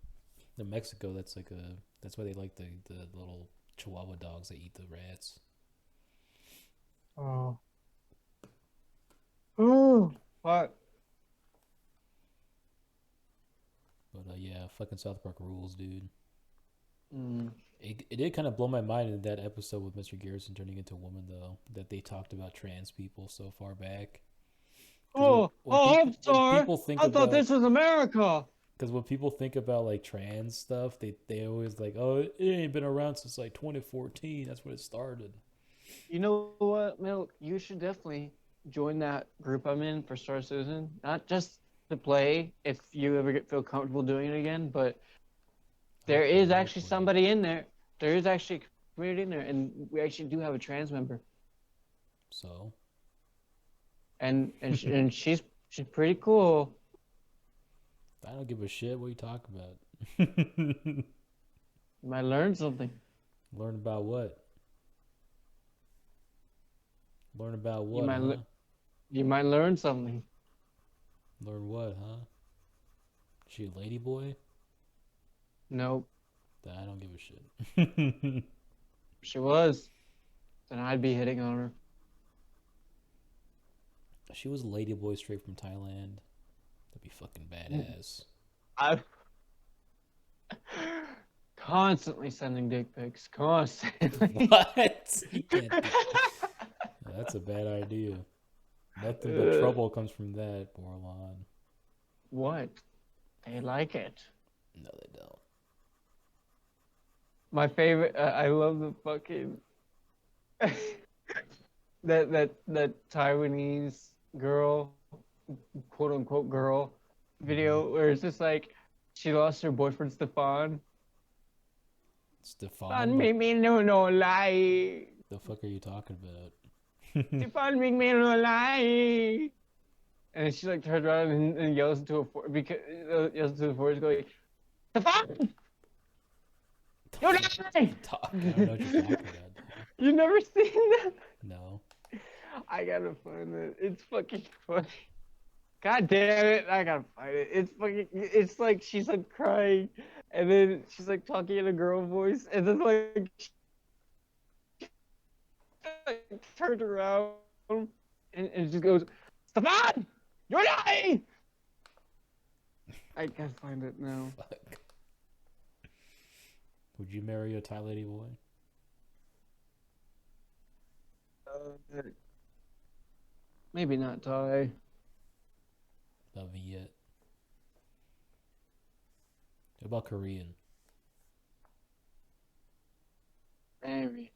Mexico that's why they like the little Chihuahua dogs that eat the rats. Oh. Oh. What? But yeah, fucking South Park rules, dude. Hmm. It did kind of blow my mind in that episode with Mr. Garrison turning into a woman, though, that they talked about trans people so far back. Oh, oh, I'm When sorry. people think I thought about this was America. because when people think about like trans stuff, they always like, oh, it ain't been around since like 2014. That's when it started. You know what, Milk? You should definitely join that group I'm in for Star Citizen. Not just to play if you ever feel comfortable doing it again, but there is Okay, actually somebody in there. There is actually a community in there, and we actually do have a trans member, So and she's pretty cool. I don't give a shit what you talk about. You might learn something. Learn about what? Learn about You what, might huh? you might learn something. Learn what, huh? She a lady boy? Nope, I don't give a shit. she was. Then I'd be hitting on her. She was a lady boy straight from Thailand. That'd be fucking badass. I constantly sending dick pics. Constantly. What? You can't do that's a bad idea. Nothing but trouble comes from that, Bordelon. What? They like it. No, they don't. My favorite. I love the fucking that Taiwanese girl, quote unquote girl, video where it's just like she lost her boyfriend Stefan. Stefan? Make me no lie. The fuck are you talking about? Stefan make me no lie. And she like turns around and yells into a because yells into the forest going, Stefan! You lie! I don't know what you're talking about. You never seen that? No. I gotta find it. It's fucking funny. God damn it! I gotta find it. It's fucking. It's like she's like crying, and then she's like talking in a girl voice, and then like she, turned around and just goes, Stefan, you're lying. I gotta find it now. Fuck. Would you marry a Thai lady boy? Maybe not Thai. Not me yet. What about Korean? Maybe.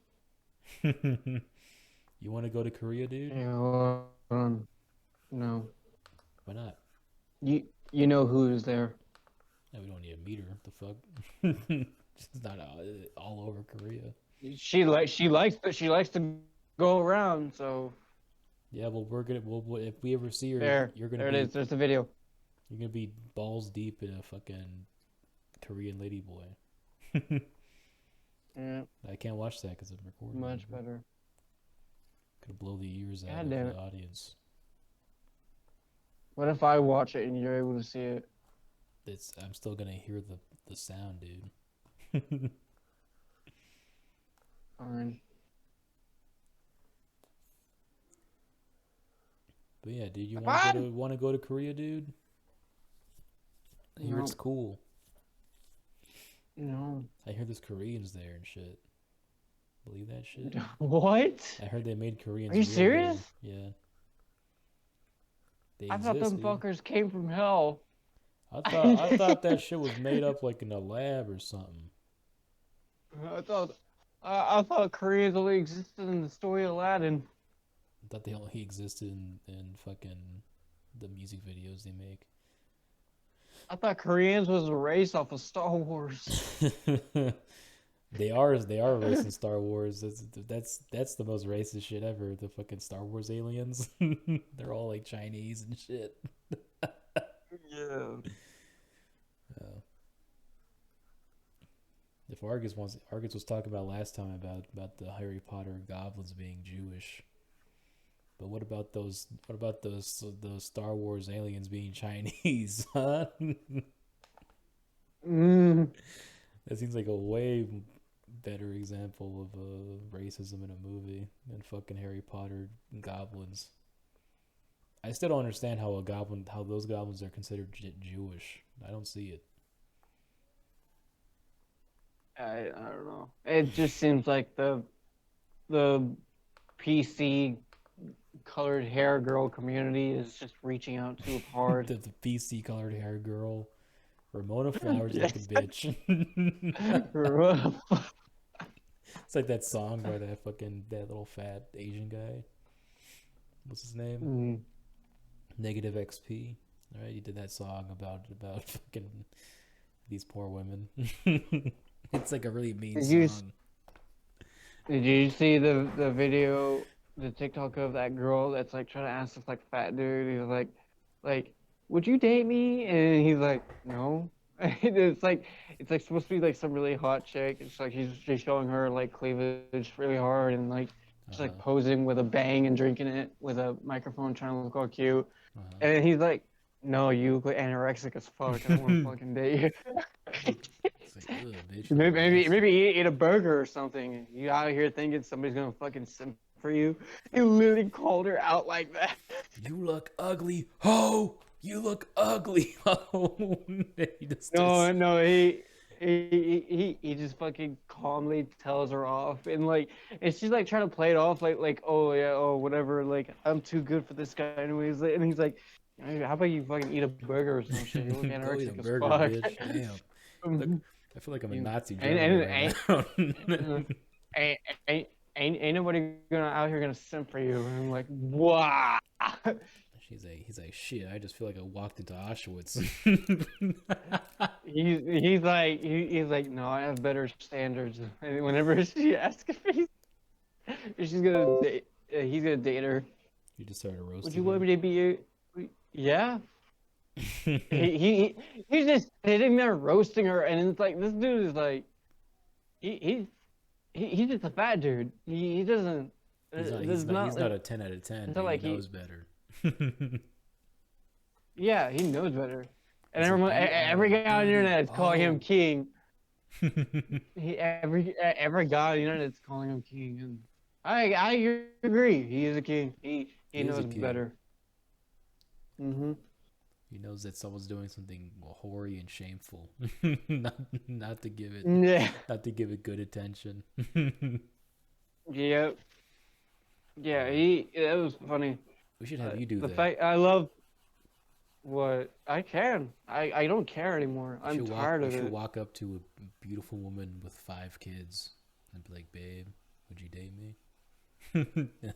You want to go to Korea, dude? Yeah, hold on. No. Why not? You know who's there. No, we don't need to meet her. The fuck? She's not all over Korea. She likes to go around. So Yeah, well, if we ever see her, there, you're gonna there it be is. There's the video. you're gonna be balls deep in a fucking Korean lady boy. Yeah, I can't watch that because I'm recording. much better. Could blow the ears out God of damn the it. audience. What if I watch it and you're able to see it? I'm still gonna hear the sound, dude. Fine. But yeah, dude, you Fine. want to go to Korea, dude? I hear it's No. cool. No. I hear there's Koreans there and shit. Believe that shit? What? I heard they made Koreans. Are you real serious? there. Yeah. They I thought them dude. fuckers came from hell. I thought that shit was made up like in a lab or something. I thought Koreans only existed in the story of Aladdin. I thought they only existed in fucking the music videos they make. I thought Koreans was a race off of Star Wars. They are racing Star Wars. That's the most racist shit ever. The fucking Star Wars aliens. They're all like Chinese and shit. Yeah. If Argus was talking about last time about the Harry Potter goblins being Jewish. But what about those Star Wars aliens being Chinese, huh? That seems like a way better example of racism in a movie than fucking Harry Potter goblins. I still don't understand how those goblins are considered Jewish. I don't see it. I don't know. It just seems like the PC colored hair girl community is just reaching out too hard. The PC colored hair girl, Ramona Flowers Yes. looking bitch. It's like that song by that little fat Asian guy. What's his name? Negative XP. All right, he did that song about fucking these poor women. It's like a really mean song. Did you see the video, the TikTok of that girl that's like trying to ask this like fat dude? He's like, would you date me? And he's like, no. It's like supposed to be like some really hot chick. It's like she's showing her like cleavage really hard and like just like posing with a bang and drinking it with a microphone, trying to look all cute. And he's like, no, you look like anorexic as fuck. I don't want to fucking date you. It's like, ugh, bitch. Maybe eat a burger or something. You out here thinking somebody's gonna fucking simp for you? He literally called her out like that. You look ugly, ho! You look ugly, ho! He just fucking calmly tells her off, and she's like trying to play it off like oh yeah, oh whatever, like I'm too good for this guy anyways, and he's like, how about you fucking eat a burger or some shit? You look anorexic as fuck. Bitch. Damn. Look, I feel like I'm a Nazi ain't right now. ain't nobody out here gonna simp for you. And I'm like, wow. He's like, shit, I just feel like I walked into Auschwitz. he's like, no, I have better standards. And whenever she asks if he's gonna date, he's gonna date her. You just started roasting. Would you want me to be your? Yeah. he's just sitting there roasting her, and it's like this dude is like, he's just a fat dude. He doesn't. He's not a 10 out of 10. He knows better. Yeah, he knows better. And every guy on the internet is calling him king. Every guy on the internet is calling him king, and I agree. He is a king. He knows better. He knows that someone's doing something hoary and shameful. not to give it. Yeah. Not to give it good attention. Yep. Yeah. That was funny. We should have you do the that. fact I love what I can. I don't care anymore. I'm tired of it. You should walk up to a beautiful woman with 5 kids and be like, babe, would you date me?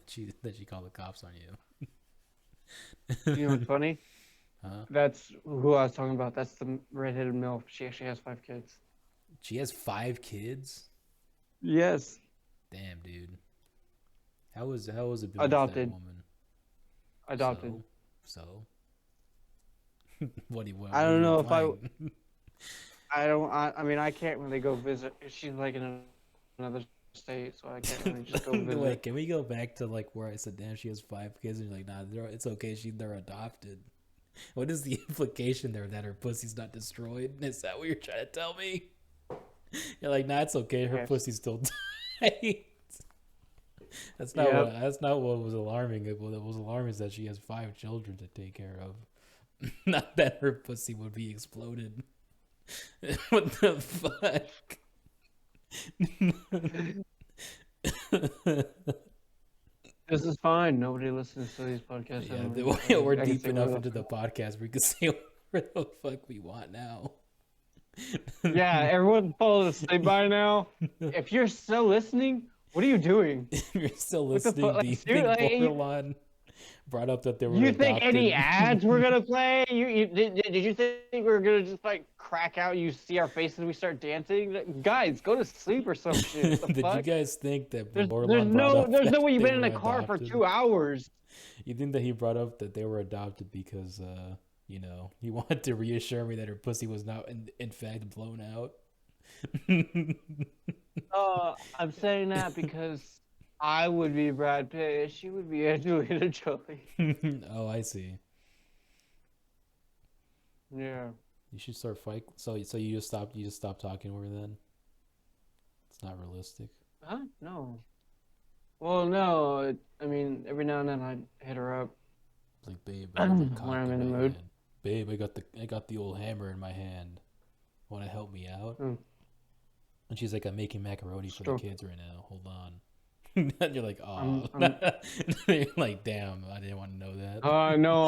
She called the cops on you. You know what's funny? Huh? That's who I was talking about. That's the redheaded MILF. She actually has 5 kids. She has 5 kids? Yes. Damn, dude. How was it been with that Adopted. woman? Adopted. So? What do you want? I don't know if I mean, I can't really go visit. She's like in another state, so I can't really just go visit. Wait, can we go back to like where I said, damn, she has 5 kids, and you're like, nah, it's okay, they're adopted. What is the implication there that her pussy's not destroyed? Is that what you're trying to tell me? You're like, nah, it's okay, her pussy's still tight. That's not what was alarming. What was alarming is that she has 5 children to take care of. Not that her pussy would be exploded. What the fuck? This is fine. Nobody listens to these podcasts. Yeah, we're deep enough into the podcast where we can say whatever the fuck we want now. Yeah, everyone falls asleep by now. If you're still listening, what are you doing? If you're still listening, do you think Bordelon brought up that they were You think adopted? any ads were gonna play? Did you think we were gonna just like crack out? You see our faces, we start dancing. Guys, go to sleep or some shit. Did you guys think that there's Bordelon no way you've they been in a were car for adopted? 2 hours? You think that he brought up that they were adopted because you know, he wanted to reassure me that her pussy was not in fact blown out? I'm saying that because I would be Brad Pitt. She would be Angelina Jolie. Oh, I see. Yeah. You should start fight. So you just stopped talking to her then? It's not realistic. Huh? No. Well, no. I mean, every now and then I'd hit her up. It's like, babe, I have a cock when I'm in the my mood. hand. Babe, I got the old hammer in my hand. Want to help me out? Mm. And she's like, I'm making macaroni for the kids right now. Hold on. And you're like, oh. You're like, damn, I didn't want to know that. No,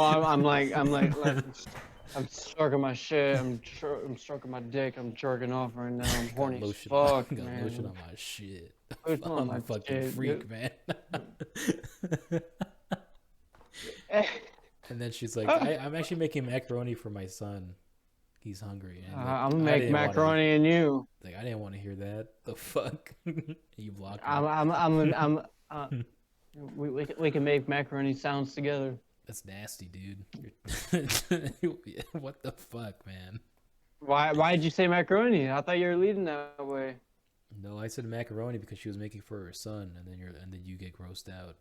I'm stroking my shit. I'm stroking my dick. I'm jerking off right now. I'm horny as fuck, got man. lotion on my shit. Lotion on I'm my a fucking shit, freak, dude. man. And then she's like, I'm actually making macaroni for my son. He's hungry. And I'm gonna make macaroni and you. Like, I didn't want to hear that. The fuck? You blocked me. We can make macaroni sounds together. That's nasty, dude. What the fuck, man? Why did you say macaroni? I thought you were leading that way. No, I said macaroni because she was making for her son, and then you get grossed out.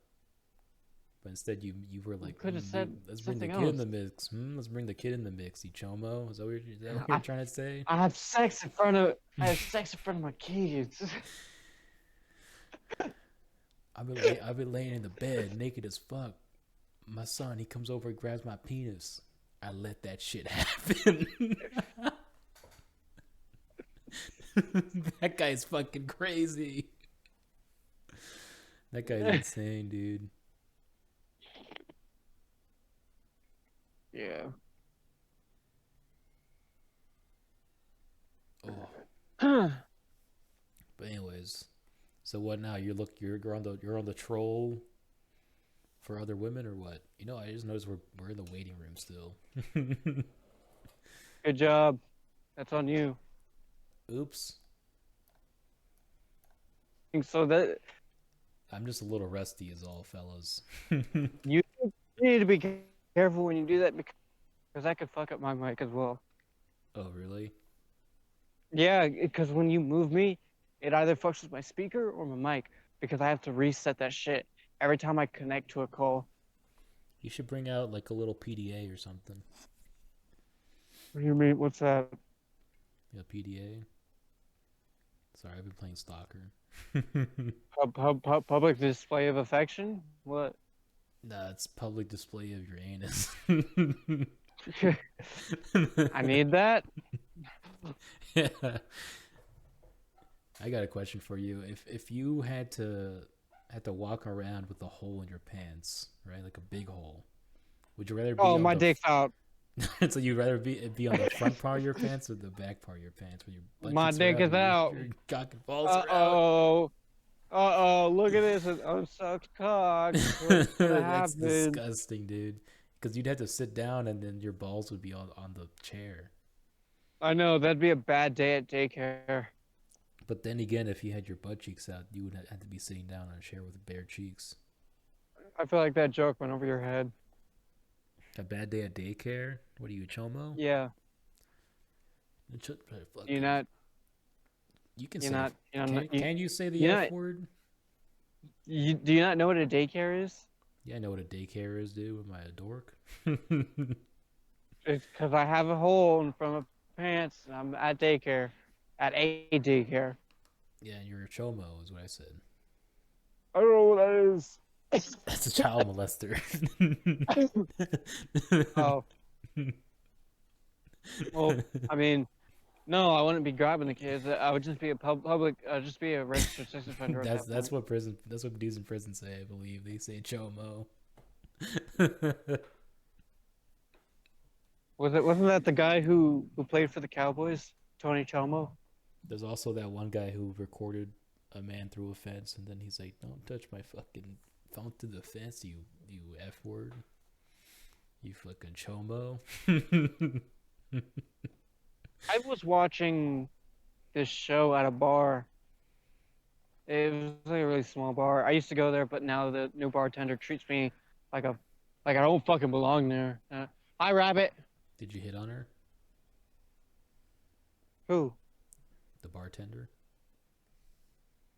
But instead, you were like, could have said let's bring the something kid in else. the mix. Let's bring the kid in the mix. You chomo? Is that what you're trying to say? I have sex in front of my kids. I've been laying in the bed naked as fuck. My son, he comes over and grabs my penis. I let that shit happen. That guy's fucking crazy. That guy's insane, dude. Yeah. Oh. But anyways, so what now? You're on the troll for other women or what? You know, I just noticed we're in the waiting room still. Good job. That's on you. Oops. So that I'm just a little rusty is all, fellas. you need to be careful when you do that because that could fuck up my mic as well. Oh, really? Yeah, because when you move me, it either fucks with my speaker or my mic because I have to reset that shit every time I connect to a call. You should bring out like a little PDA or something. What do you mean? What's that? A PDA? Sorry, I've been playing Stalker. Public display of affection? What? Nah, it's public display of your anus. I need that. Yeah. I got a question for you. If you had to walk around with a hole in your pants, right, like a big hole, would you rather be? Oh, my dick's out. So you'd rather be on the front part of your pants or the back part of your pants? When your butt My cheeks are dick is out. Your cock and balls are out. Look look at this, an unsucked cock. What's gonna That's happen? disgusting, dude. Because you'd have to sit down and then your balls would be on the chair. I know that'd be a bad day at daycare. But then again, if you had your butt cheeks out, you would have to be sitting down on a chair with bare cheeks. I feel like that joke went over your head. A bad day at daycare? What are you, a chomo? Yeah. You're not. You can You're say. not. Can you say the you're F not- word? Do you not know what a daycare is? Yeah, I know what a daycare is, dude. Am I a dork? It's because I have a hole in front of my pants. And I'm at daycare, at a daycare. Yeah, and you're a chomo, is what I said. I don't know what that is. That's a child molester. Oh. Well, I mean, no, I wouldn't be grabbing the kids. I would just be a public, just be a registered sex offender. at that That's point. That's what dudes in prison say. I believe they say chomo. Wasn't that the guy who played for the Cowboys, Tony Chomo? There's also that one guy who recorded a man through a fence, and then he's like, "Don't touch my fucking phone through the fence, you F word, you fucking chomo." I was watching this show at a bar. It was like a really small bar. I used to go there, but now the new bartender treats me like I don't fucking belong there. Hi, Rabbit. Did you hit on her, Who? the bartender?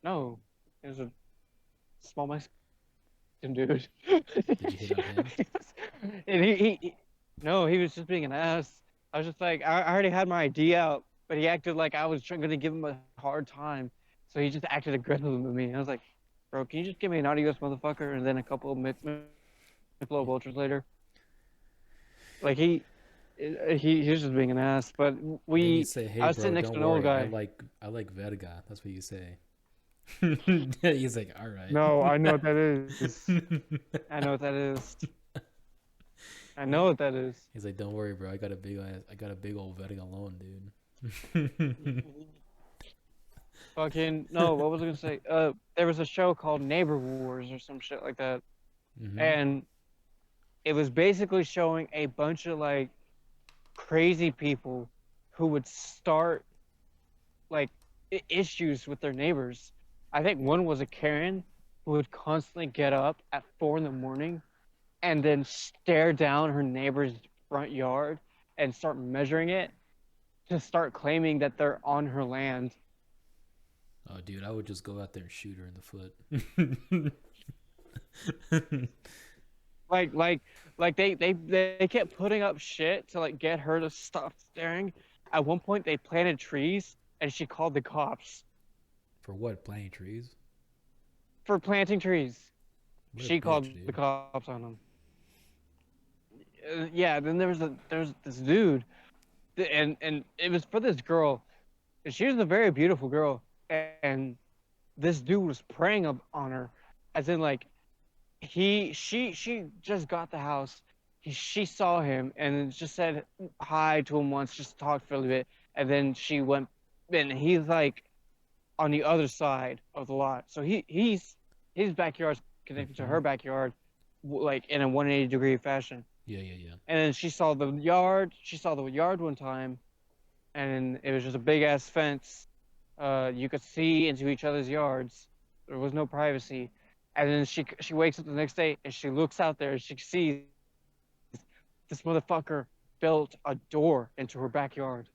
No, it was a small Mexican dude. Did you hit on him? And no, he was just being an ass. I was just like, I already had my ID out, but he acted like I was going to give him a hard time. So he just acted aggressive with me. I was like, bro, can you just give me an adios, motherfucker? And then a couple of Michelob Ultras later. Like he was just being an ass. But Then you say, "Hey, I was bro, sitting next don't to an old worry. guy. I like Verga." That's what you say. He's like, "All right." No, I know what that is. I know what that is. I know what that is. He's like, "Don't worry, bro. I got a big old Verga loan, dude." Fucking no, what was I gonna say? There was a show called Neighbor Wars or some shit like that, and it was basically showing a bunch of like crazy people who would start like issues with their neighbors. I think one was a Karen who would constantly get up at 4 a.m. and then stare down her neighbor's front yard and start measuring it to start claiming that they're on her land. Oh, dude, I would just go out there and shoot her in the foot. Like they kept putting up shit to like get her to stop staring. At one point they planted trees and she called the cops For what? Planting trees? for planting trees. What a She called bitch, the dude. cops on them. Yeah, then there's this dude, and it was for this girl, and she was a very beautiful girl, and this dude was preying on her, as in like she just got the house. She saw him and just said hi to him once, just talked for a little bit, and then she went, and he's like on the other side of the lot. So his backyard's connected to her backyard, like in a 180-degree fashion. Yeah. And then she saw the yard. She saw the yard one time, and it was just a big ass fence. You could see into each other's yards. There was no privacy. And then she wakes up the next day and she looks out there and she sees this motherfucker built a door into her backyard.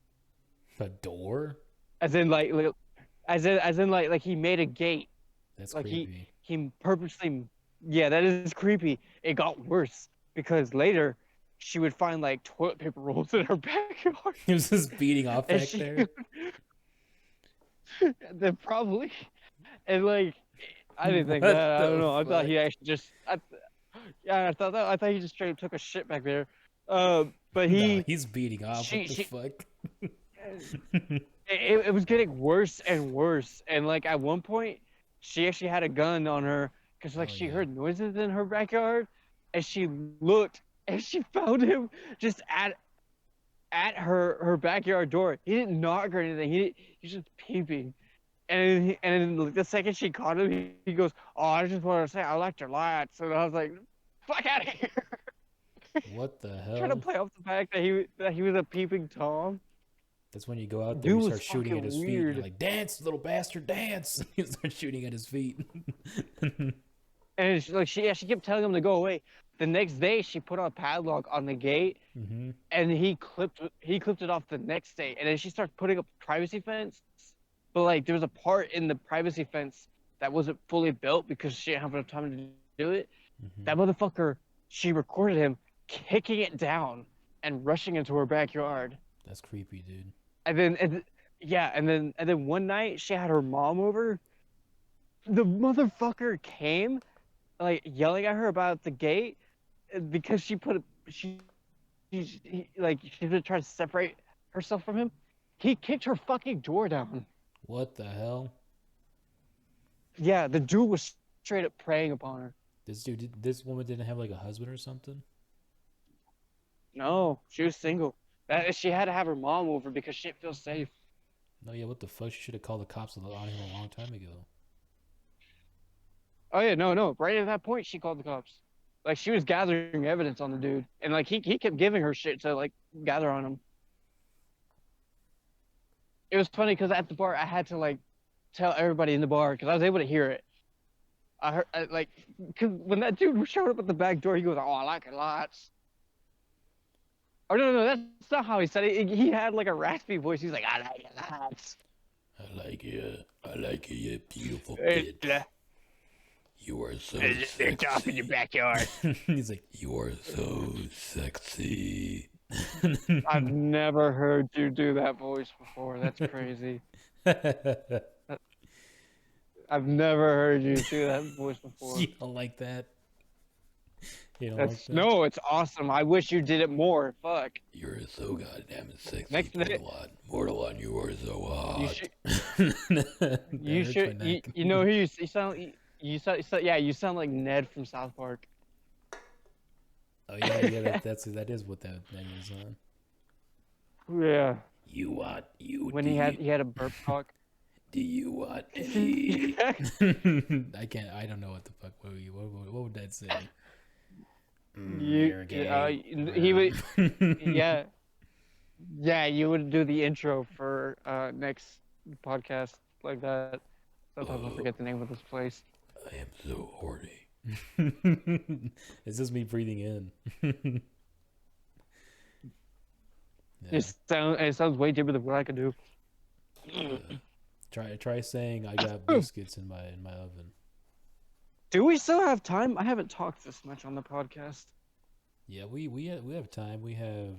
A door? As in like he made a gate. That's Like creepy. he purposely. Yeah, that is creepy. It got worse because later she would find like toilet paper rolls in her backyard. He was just beating off And back she- there. Then probably, and like, I didn't think What that. I the don't know. I thought he fuck? actually just. I thought he just straight up took a shit back there. But he. No, he's beating off. she- What the she- fuck? It was getting worse and worse, and like at one point, she actually had a gun on her because like Oh, she yeah. heard noises in her backyard, and she looked and she found him just at her backyard door. He didn't knock or anything. He's just peeping, And then the second she caught him, he goes, "Oh, I just want to say I liked your lights." And I was like, "Fuck out of here!" What the Trying to hell? play off the fact that he was a peeping tom. That's when you go out there, Dude you was start shooting at fucking his feet. And weird. you're like, dance, little bastard, dance. You start shooting at his feet. And she kept telling him to go away. The next day, she put a padlock on the gate, Mm-hmm. and he clipped it off the next day. And then she starts putting up privacy fence, but like there was a part in the privacy fence that wasn't fully built because she didn't have enough time to do it. Mm-hmm. That motherfucker, she recorded him kicking it down and rushing into her backyard. That's creepy, dude. And then one night she had her mom over. The motherfucker came, like yelling at her about the gate because she was trying to separate herself from him. He kicked her fucking door down. What the hell? Yeah, the dude was straight up preying upon her. This woman didn't have like a husband or something? No, she was single. She had to have her mom over because she didn't feel safe. No, yeah, what the fuck? She should have called the cops on him a long time ago. Oh yeah, no. Right at that point, she called the cops. Like she was gathering evidence on the dude, and like he kept giving her shit to like gather on him. It was funny because at the bar, I had to like tell everybody in the bar because I was able to hear it. Because when that dude showed up at the back door, he goes, "Oh, I like it lots." Oh no, that's not how he said it. He had like a raspy voice. He's like, "I like it lots." I like you, beautiful Hey, bitch. You are so it's off in your sexy. backyard. He's like, You are so sexy. I've never heard you do that voice before. That's crazy. I've never heard you do that voice before. you don't like that? You don't That's like that? no, it's awesome. I wish you did it more. Fuck. You're so goddamn sexy, Next minute- Bordelon. Bordelon, you are so hot. You should. That You hurts should. my You, neck. you know who you sound. Yeah, you sound like Ned from South Park. Oh yeah, that is what that is on. Yeah. You want you? When do he you, had a burp talk. Do you want any? I can't. I don't know what the fuck. What would that say? You're gay. He would. Yeah. Yeah, you would do the intro for next podcast like that. Sometimes I forget the name of this place. I am so horny. It's just me breathing in. Yeah. It sounds way deeper than what I could do. Try saying I got biscuits in my oven. Do we still have time? I haven't talked this much on the podcast. Yeah, we have time. We have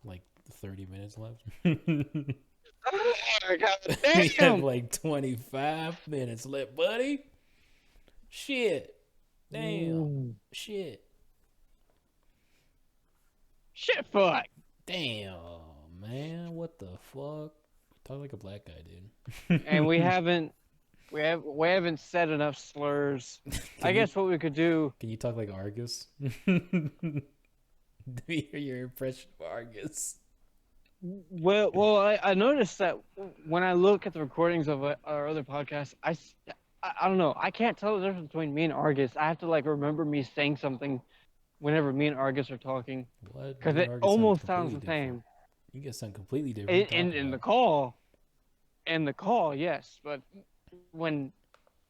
like 30 minutes left. Oh my god We have damn! like 25 minutes left, buddy. Shit. Damn. Ooh. Shit. Shit fuck. Damn, man. What the fuck? Talk like a black guy, dude. And we haven't said enough slurs. I guess what we could do. Can you talk like Argus? Do we hear your impression of Argus? Well, I noticed that when I look at the recordings of our other podcasts, I don't know. I can't tell the difference between me and Argus. I have to like remember me saying something whenever me and Argus are talking. What? Because Me it and Argus almost sounds completely the same. different. You guys sound completely different. What are you In talking the about? call, yes. But when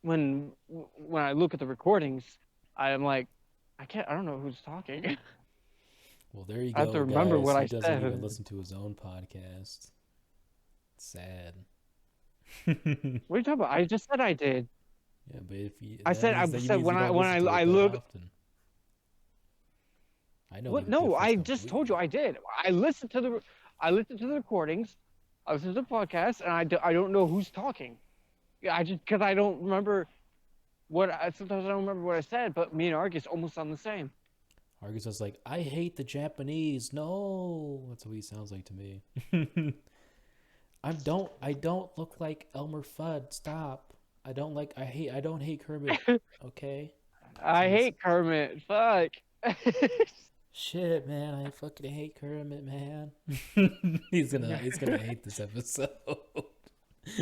I look at the recordings, I'm like, I don't know who's talking. Well, there you go. I have to remember guys. what He I doesn't said. even listen to his own podcast. Sad. What are you talking about? I just said I did. Yeah, but if you, I that said means that said means when you don't listen to it I that look. often. I know. What? the No, difference I just told you completely. I did. I listened to the recordings. I listened to the podcast, and I don't know who's talking. Yeah, I just because I don't remember sometimes I don't remember what I said. But me and Argus almost sound the same. Argus was like, I hate the Japanese. No, that's what he sounds like to me. I don't look like Elmer Fudd. Stop. I don't hate Kermit. Okay. I hate Kermit. Fuck. Shit, man, I fucking hate Kermit, man. He's gonna hate this episode.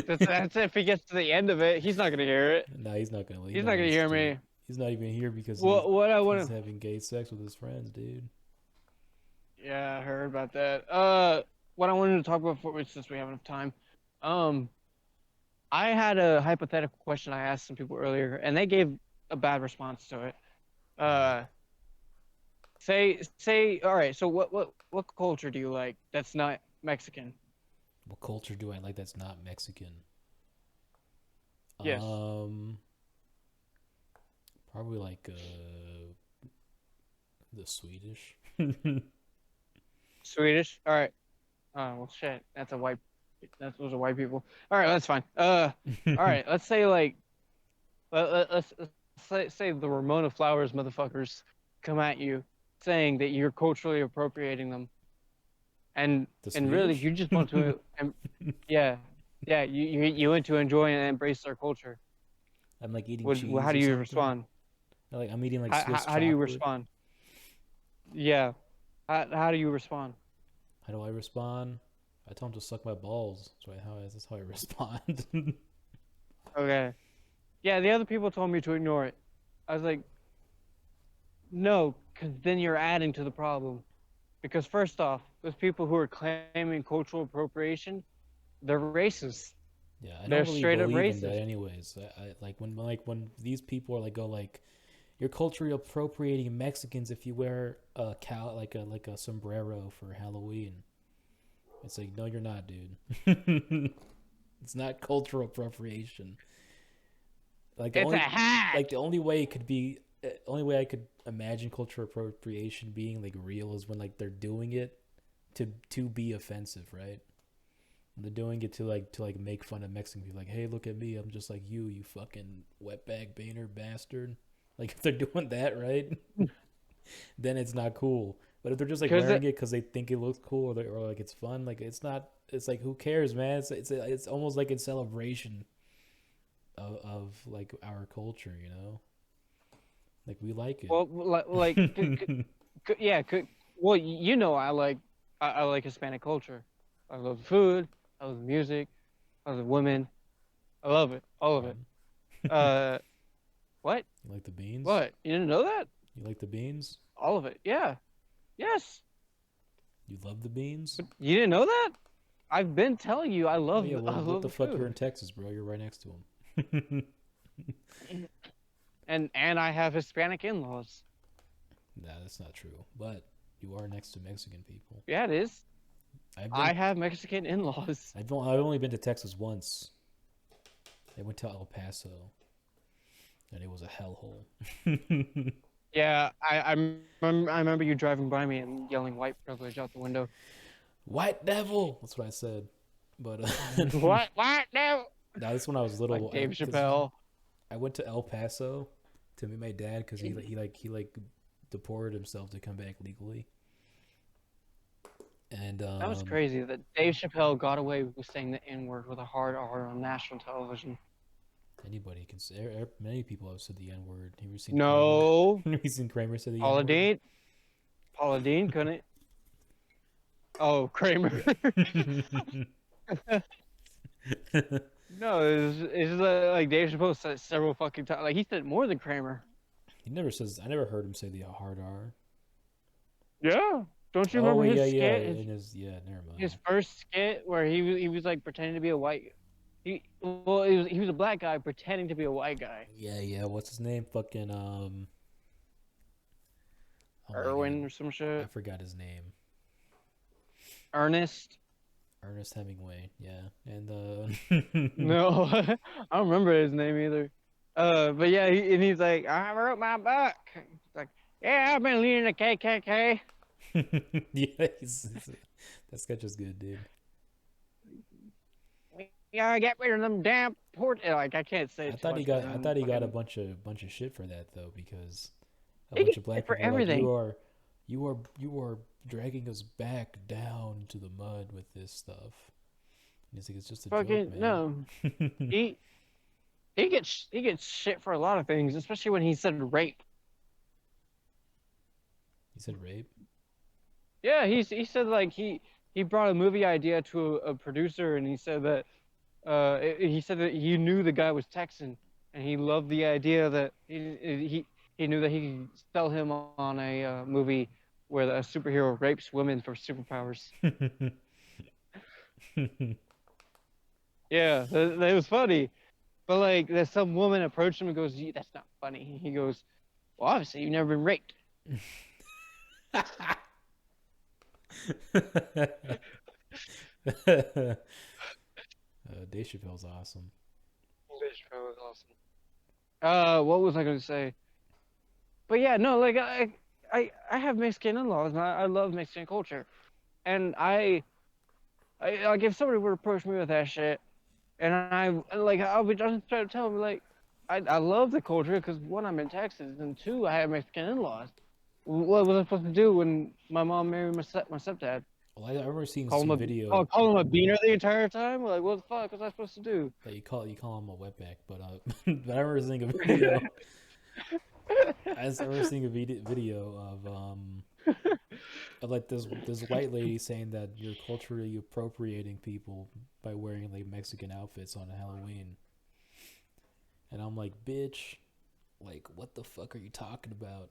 That's if he gets to the end of it. He's not gonna hear it. Nah, he's not gonna. He's not gonna hear me. He's not even here because What I he's want to. having gay sex with his friends, dude. Yeah, I heard about that. What I wanted to talk about since we have enough time, I had a hypothetical question I asked some people earlier, and they gave a bad response to it. Say, all right. So what culture do you like that's not Mexican? What culture do I like that's not Mexican? Yes. Probably like the Swedish. Swedish. All right. Well, shit. Those are white people. All right, that's fine. All right. Let's say like, let's say the Ramona Flowers motherfuckers come at you saying that you're culturally appropriating them, and really you just want to, and yeah, you want to enjoy and embrace their culture. I'm like eating cheese. How do you respond? Like I'm eating like Swiss how do you chocolate. respond? Yeah. How do you respond? How do I respond? I tell him to suck my balls. That's how I respond. Okay. Yeah, the other people told me to ignore it. I was like, no, because then you're adding to the problem. Because first off, those people who are claiming cultural appropriation, they're racist. Yeah, I They're don't really straight up believe in racist. that anyways. I when these people are like you're culturally appropriating Mexicans if you wear a like a sombrero for Halloween. It's like, no, you're not, dude. It's not cultural appropriation. Like It's a hat. Like the only way I could imagine cultural appropriation being like real is when like they're doing it to be offensive, right? They're doing it to make fun of Mexican people. Like, hey, look at me, I'm just like you fucking wetback Boehner bastard. Like if they're doing that, right? Then it's not cool. But if they're just like wearing it because they think it looks cool or like it's fun, like it's not. It's like, who cares, man? It's almost like a celebration of like our culture, you know. Like we like it. Well, like yeah. Well, you know, I like Hispanic culture. I love the food. I love the music. I love the women. I love it. All of it. What? You like the beans? What? You didn't know that? You like the beans? All of it. Yeah. Yes. You love the beans? You didn't know that? I've been telling you I love. Oh, yeah, well, I love what the fuck? food. You're in Texas, bro. You're right next to him. And I have Hispanic in-laws. Nah, that's not true. But you are next to Mexican people. Yeah, it is. I I've have Mexican in-laws. only been to Texas once. I went to El Paso, and it was a hellhole. Yeah, I remember you driving by me and yelling white privilege out the window. White devil. That's what I said. But What? No. Now this when I was little. Like Dave Chappelle. I went to El Paso to meet my dad because he deported himself to come back legally. And That was crazy that Dave Chappelle got away with saying the N-word with a hard R on national television. Anybody can say. Many people have said the N-word. Have you seen? No. Kramer? Have you seen Kramer say the Paula N-word? Dean. Paula Dean couldn't. Oh, Kramer. No, it's just like Dave Chappelle said it several fucking times. Like he said it more than Kramer. He never says. I never heard him say the hard R. Yeah. Don't you remember his skit? Never mind. His first skit where he was like pretending to be a white. He was a black guy pretending to be a white guy. Yeah. What's his name? Fucking oh my Irwin God. or some shit. I forgot his name. Ernest. Ernest Hemingway. Yeah, and No, I don't remember his name either. But yeah, he's like, I wrote my book. He's like, yeah, I've been leading the KKK. yeah, that sketch is good, dude. Yeah, get rid of them damn port. Like I can't say. I thought he got a bunch of shit for that though, because a He bunch gets of black shit for people were like, everything. you are dragging us back down to the mud with this stuff. And he's like, it's just a Fucking joke, man. no. He gets shit for a lot of things, especially when he said rape. He said rape. Yeah, he said like he brought a movie idea to a producer and he said that he said that he knew the guy was Texan, and he loved the idea that he knew that he could sell him on a movie where a superhero rapes women for superpowers. Yeah, that was funny. But like, there's some woman approached him and goes, "That's not funny." He goes, "Well, obviously you've never been raped." Dave Chappelle's awesome. That was awesome. What was I going to say? But yeah, no, like I have Mexican in-laws, and I love Mexican culture, and I like if somebody would approach me with that shit, and I'll be just trying to tell them like I love the culture because one, I'm in Texas, and two, I have Mexican in-laws. What was I supposed to do when my mom married my stepdad? Well, I remember seeing Call him some video. call him a beaner the entire time? Like, what the fuck was I supposed to do? That you call him a wetback, but but I remember seeing a video. I remember seeing a video of like this white lady saying that you're culturally appropriating people by wearing like Mexican outfits on Halloween, and I'm like, bitch, like what the fuck are you talking about?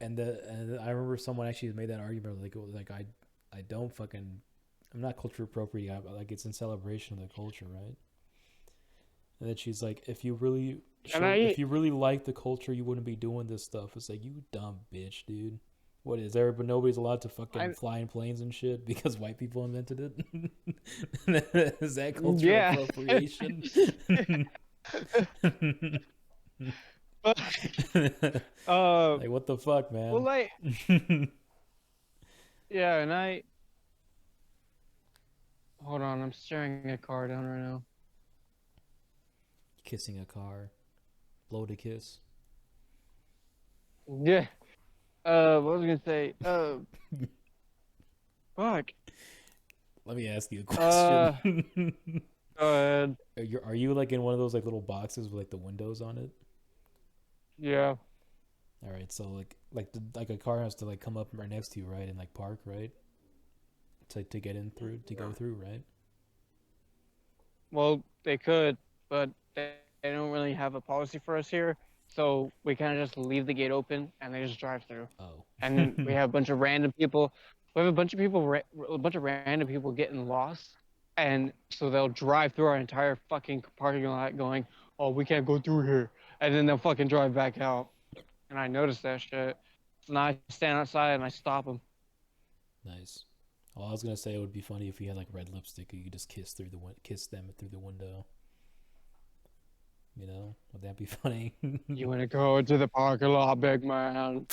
and I remember someone actually made that argument like I don't fucking, I'm not culture appropriating, like it's in celebration of the culture, right? And then she's like, if you really like the culture, you wouldn't be doing this stuff. It's like, you dumb bitch, dude. What is there? But nobody's allowed to fucking fly in planes and shit because white people invented it. Is that cultural appropriation? Like what the fuck, man? Well, like, yeah, and hold on, I'm staring a car down right now. Kissing a car, blow to kiss. Yeah. What was I gonna say? Fuck. Let me ask you a question. Go ahead. Are you like in one of those like little boxes with like the windows on it? Yeah. All right, so like a car has to like come up right next to you, right, and like park, right, to get in through, to go through, right? Well, they could, but they don't really have a policy for us here. So we kind of just leave the gate open and they just drive through. Oh. And then we have a bunch of random people. We have a bunch of random people getting lost, and so they'll drive through our entire fucking parking lot, going, "Oh, we can't go through here," and then they'll fucking drive back out. And I noticed that shit. So now I stand outside and I stop them. Nice. Well, I was gonna say it would be funny if you had like red lipstick, you could just kiss them through the window. You know, would that be funny? You want to go to the parking lot, big man?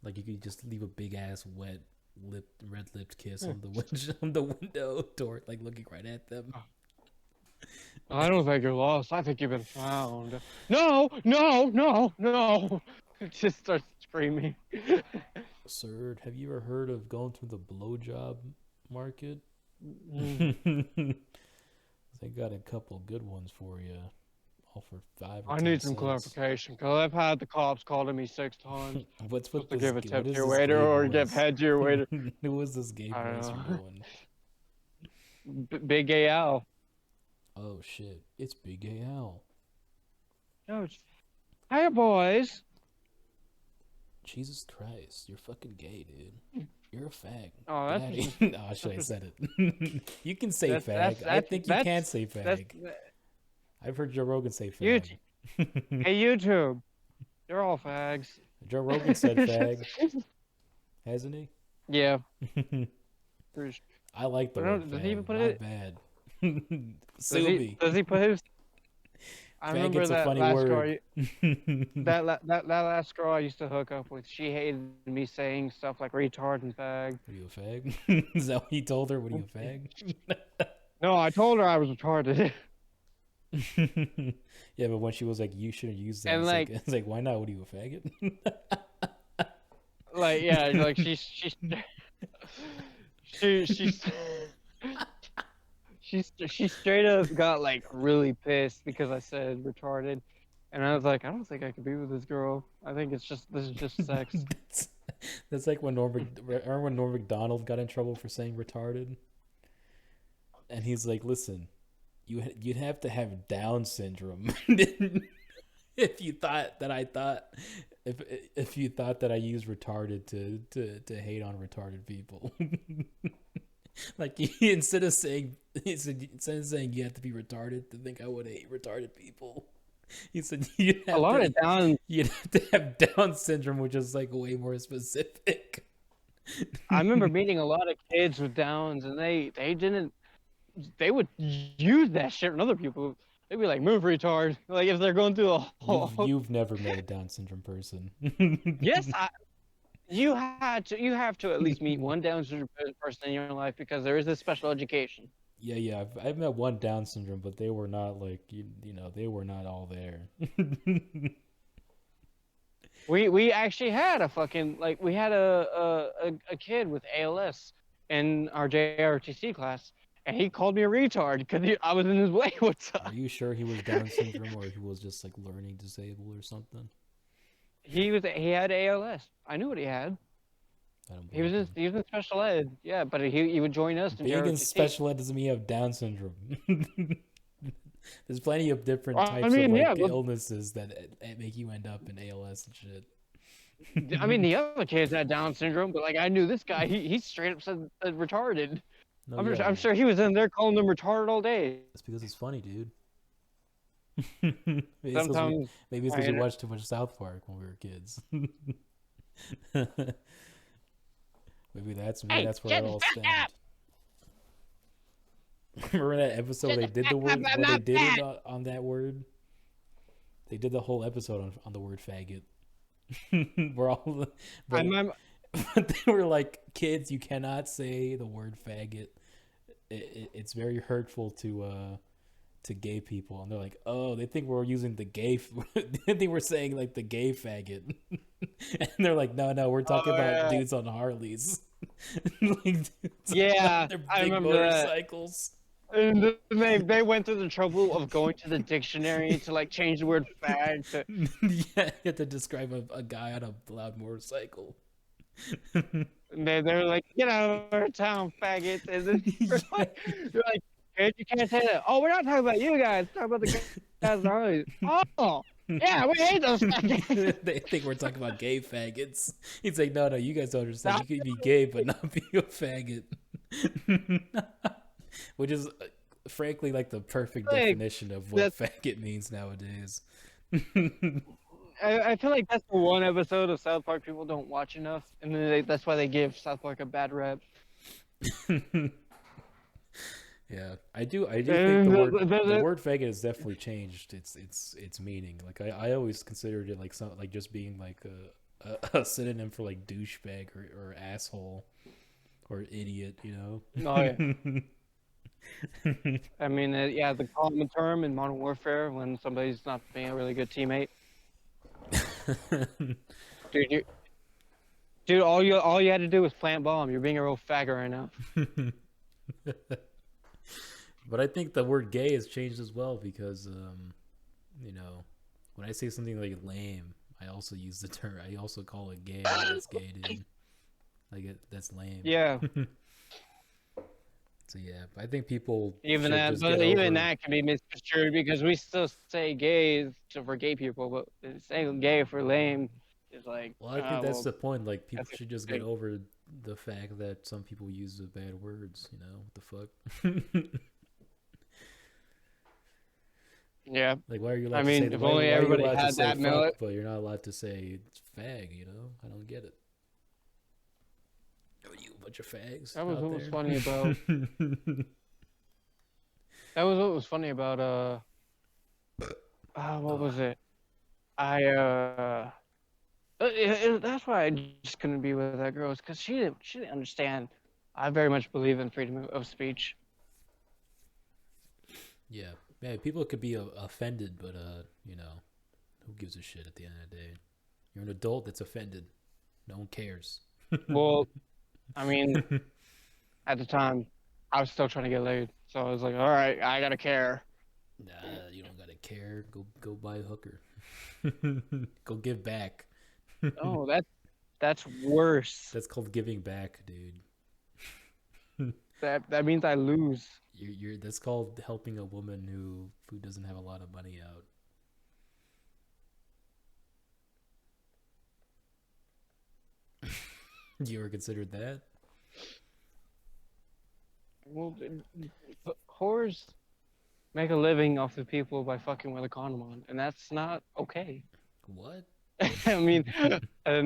Like you could just leave a big ass red lipped kiss on the window door, like looking right at them. I don't think you're lost. I think you've been found. No, no, no, no. It just starts screaming. Sir, have you ever heard of going through the blowjob market? They got a couple good ones for you. All for $5 or I need some $10. clarification because I've had the cops calling me 6 times. What's with to this? give a What tip to is your this waiter gay or voice? give head to your waiter. Who is this gay I don't voice know. you're doing? Big Gay Al. Oh shit! It's Big Gay Al. No, hey boys. Jesus Christ, you're fucking gay, dude. You're a fag. Oh, Get that's outta here. Oh, should I said it? You can say fag. I think you can say fag. I've heard Joe Rogan say fag. Hey YouTube, they're all fags. Joe Rogan said fag, hasn't he? Yeah. I like the word does fag. he even put My it? bad. Does he put his? I Fag remember gets a that funny last word. girl. That last girl I used to hook up with. She hated me saying stuff like retard and fag. What are you, a fag? Is that what you told her? What are you, a fag? No, I told her I was retarded. Yeah, but when she was like, you shouldn't use that. And It's like, why not? What are you, a faggot? Like, yeah, like she straight up got like really pissed because I said retarded, and I was like, I don't think I could be with this girl. I think this is just sex. That's like when remember when Norm Macdonald got in trouble for saying retarded, and he's like, listen, you'd have to have Down syndrome if you thought that I thought if you thought that I use retarded to hate on retarded people. Like instead of saying you have to be retarded to think I would hate retarded people, he said you'd have to have Down syndrome, which is like way more specific. I remember meeting a lot of kids with Downs, and they would use that shit on other people. They'd be like, "Move, retard!" Like if they're going through a whole. You've never met a Down syndrome person. Yes, you have to at least meet one Down syndrome person in your life because there is a special education. Yeah. I've met one Down syndrome, but they were not like you know they were not all there. We actually had a fucking we had a kid with ALS in our JRTC class, and he called me a retard because I was in his way. What's up? Are you sure he was Down syndrome or he was just like learning disabled or something? He had ALS. I knew what he had. He was in special ed. Yeah, but he would join us. Being in special ed doesn't mean you have Down syndrome. There's plenty of different types of illnesses that make you end up in ALS and shit. I mean, the other kids had Down syndrome, but like I knew this guy, he straight up said retarded. No, I'm sure he was in there calling them retarded all day. That's because it's funny, dude. maybe Sometimes it's because we watched too much South Park when we were kids. maybe that's where it all stemmed. Remember that episode they did the word when they did it on that word? They did the whole episode on the word faggot. We're all but they were like, kids, you cannot say the word faggot. It's very hurtful to gay people. And they're like, oh, they think we're using the gay they think we're saying like the gay faggot. And they're like, no, we're talking about dudes on Harleys. Like, yeah, I remember motorcycles. And they went through the trouble of going to the dictionary to like change the word fag to... Yeah, you have to describe a guy on a loud motorcycle. They're like, get out of our town, faggot. And then you're like, hey, you can't say that. Oh, we're not talking about you guys. We're talking about the guys on Harleys. Oh, yeah, we hate those faggots. They think we're talking about gay faggots. He's like, no, you guys don't understand. You can be gay but not be a faggot. Which is, frankly, like the perfect definition of what faggot means nowadays. I feel like that's the one episode of South Park people don't watch enough, and then that's why they give South Park a bad rep. Yeah, I do think the word faggot has definitely changed its meaning. Like I always considered it like just being like a synonym for like douchebag or asshole or idiot, you know. Oh yeah. I mean, the common term in Modern Warfare when somebody's not being a really good teammate. Dude, all you had to do was plant bomb. You're being a real faggot right now. But I think the word gay has changed as well because, you know, when I say something like lame, I also use the term. I also call it gay. That's gay, dude. Like that's lame. Yeah. So yeah, I think people even that can be misconstrued because we still say gay for gay people, but saying gay for lame is like. Well, I think that's the point. Like people should just get over the fact that some people use the bad words. You know what the fuck? Yeah. Like why are you allowed to say? If only everybody had that fuck, but you're not allowed to say it's fag. You know, I don't get it. You a bunch of fags. That was what was funny about. That was what was funny about. What was it? That's why I just couldn't be with that girl, because she didn't understand. I very much believe in freedom of speech. Yeah, people could be offended, but you know, who gives a shit at the end of the day? You're an adult that's offended. No one cares. Well. I mean, at the time, I was still trying to get laid, so I was like, "All right, I gotta care." Nah, you don't gotta care. Go buy a hooker. Go give back. Oh, that's worse. That's called giving back, dude. That means I lose. You're that's called helping a woman who doesn't have a lot of money out. You ever considered that? Well, whores make a living off the people by fucking with a condom on, and that's not okay. What? I mean, not. I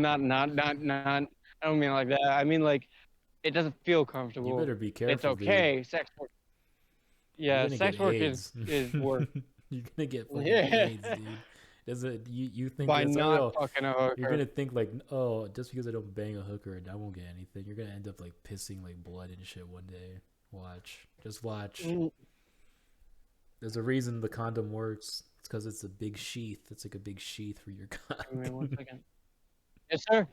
don't mean like that. I mean like it doesn't feel You comfortable. better be It's careful, dude. okay. Sex work. You're Yeah, gonna sex get work AIDS. is work. You're gonna get fucking Yeah. AIDS, dude. Doesn't you think By that's not fucking a hooker. you're gonna think like, oh, just because I don't bang a hooker, I won't get anything. You're gonna end up like pissing like blood and shit one day. Watch, just watch. Mm, There's a reason the condom works. It's because it's a big sheath. It's like a big sheath for your Give me condom. 1 second. Yes, sir.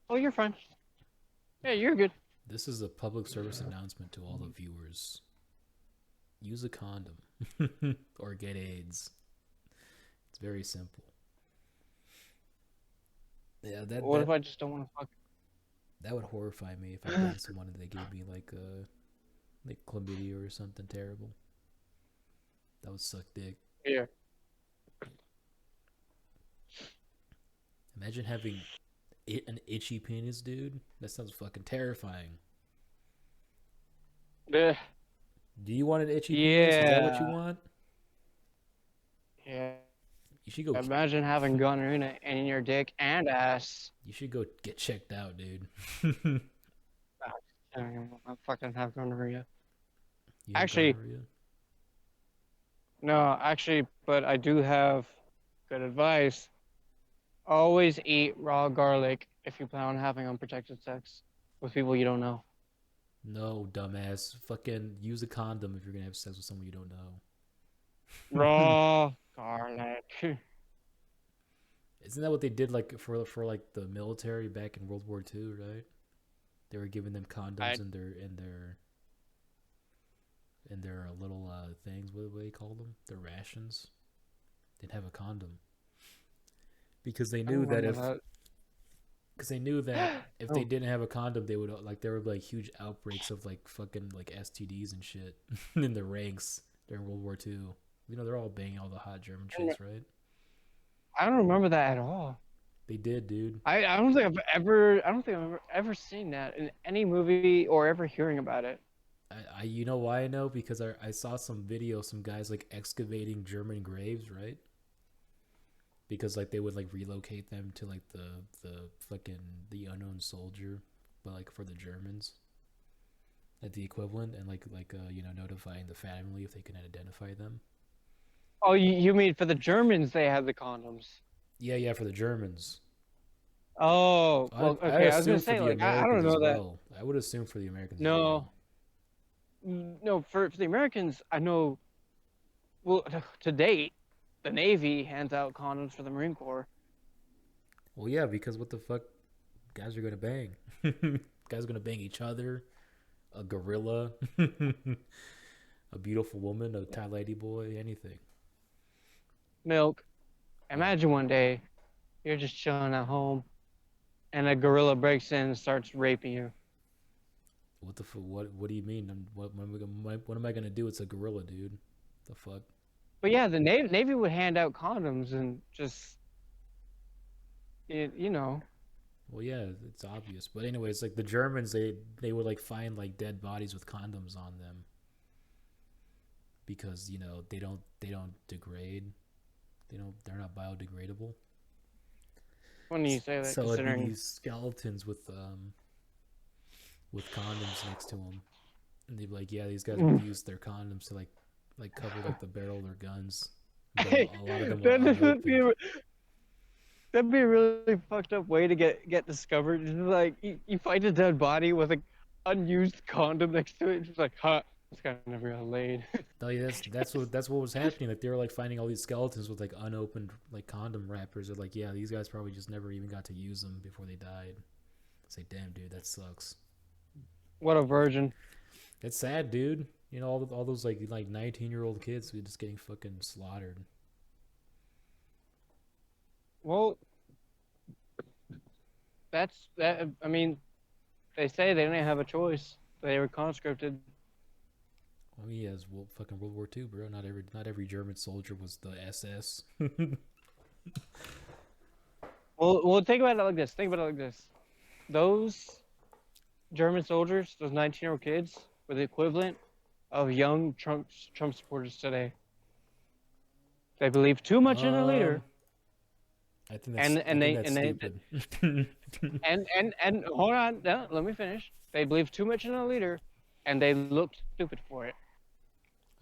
Oh, you're fine. Yeah, you're good. This is a public service announcement to all the viewers. Use a condom or get AIDS. It's very simple. Yeah, What if I just don't want to fuck? that would horrify me if I banged someone and they gave me like chlamydia or something terrible. That would suck dick. Yeah. Imagine having an itchy penis, dude. That sounds fucking terrifying. Yeah. Do you want an itchy penis? Is that what you Yeah. want? Yeah. You should go. Imagine having gonorrhea in your dick and ass. You should go get checked out, dude. I don't fucking have gonorrhea. You have Actually- gonorrhea? No, actually, but I do have good advice. Always eat raw garlic if you plan on having unprotected sex with people you don't know. No, dumbass. Fucking use a condom if you're gonna have sex with someone you don't know. Raw garlic. Isn't that what they did like for like the military back in World War II, right? They were giving them condoms in their little things. What do they call them? Their rations. They'd have a condom because they knew that if they Oh. didn't have a condom, they would like there would be like huge outbreaks of like fucking like STDs and shit in the ranks during World War II. You know, they're all banging all the hot German chicks, right? I don't remember that at all. They did, dude. I don't think I've ever seen that in any movie or ever hearing about it. I you know why I know? Because I saw some video, some guys like excavating German graves, right? Because like they would like relocate them to like the fucking the unknown soldier, but like for the Germans, like the equivalent, and like you know, notifying the family if they can identify them. Oh, you mean for the Germans they had the condoms? Yeah, for the Germans. Oh, well, okay. I was gonna assume for say the like I don't Americans know as that. well. I would assume for the Americans. as No. well. No, for the Americans, I know. Well, to date, the Navy hands out condoms for the Marine Corps. Well, yeah, because what the fuck, guys are gonna bang. Guys are gonna bang each other. A gorilla, a beautiful woman, a Thai lady boy, anything. Milk. Imagine one day, you're just chilling at home, and a gorilla breaks in and starts raping you. What the fuck? What do you mean? What am I gonna do? It's a gorilla, dude. The fuck? But yeah, the Navy would hand out condoms and just, you know. Well, yeah, it's obvious. But anyways, like the Germans, they would like find like dead bodies with condoms on them because you know they don't degrade. They're not biodegradable. Funny you say that, So it'd be considering. these skeletons with condoms next to them, and they'd be like, yeah, these guys would use their condoms to like cover like the barrel of their guns. But a lot of them were unopened. That'd be a really fucked up way to get discovered. It's like you find a dead body with an unused condom next to it. It's just like, huh, this guy never got laid. No, yeah, that's what was happening. Like they were like finding all these skeletons with like unopened like condom wrappers. They're like, yeah, these guys probably just never even got to use them before they died. It's like, damn, dude, that sucks. What a virgin. It's sad, dude. You know, all those like 19-year-old kids who are just getting fucking slaughtered. Well, that's that. I mean, they say they didn't have a choice. They were conscripted. Oh yeah, it's fucking World War II, bro. Not every German soldier was the SS. Well, think about it like this. Think about it like this. Those German soldiers, those 19-year-old kids, were the equivalent of young Trump supporters today. They believe too much in their leader, I think that's stupid. and hold on, no, let me finish. They believe too much in their leader, and they look stupid for it.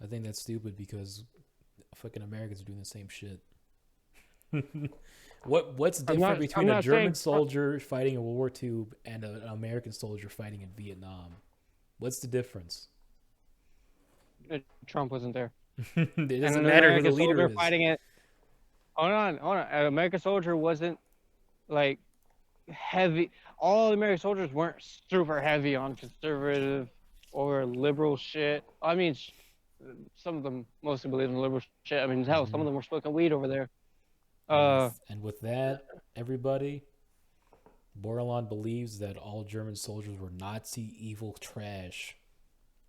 I think that's stupid because fucking Americans are doing the same shit. What's different between a German soldier fighting in World War II and an American soldier fighting in Vietnam? What's the difference? Trump wasn't there. It doesn't matter who the leader is. Fighting it. Hold on. An American soldier wasn't like heavy. All American soldiers weren't super heavy on conservative or liberal shit. I mean, some of them mostly believe in liberal shit. I mean, hell, some of them were smoking weed over there. And with that, everybody, Bordelon believes that all German soldiers were Nazi evil trash,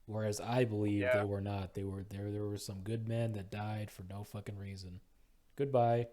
whereas I believe they were not. There were some good men that died for no fucking reason. Goodbye.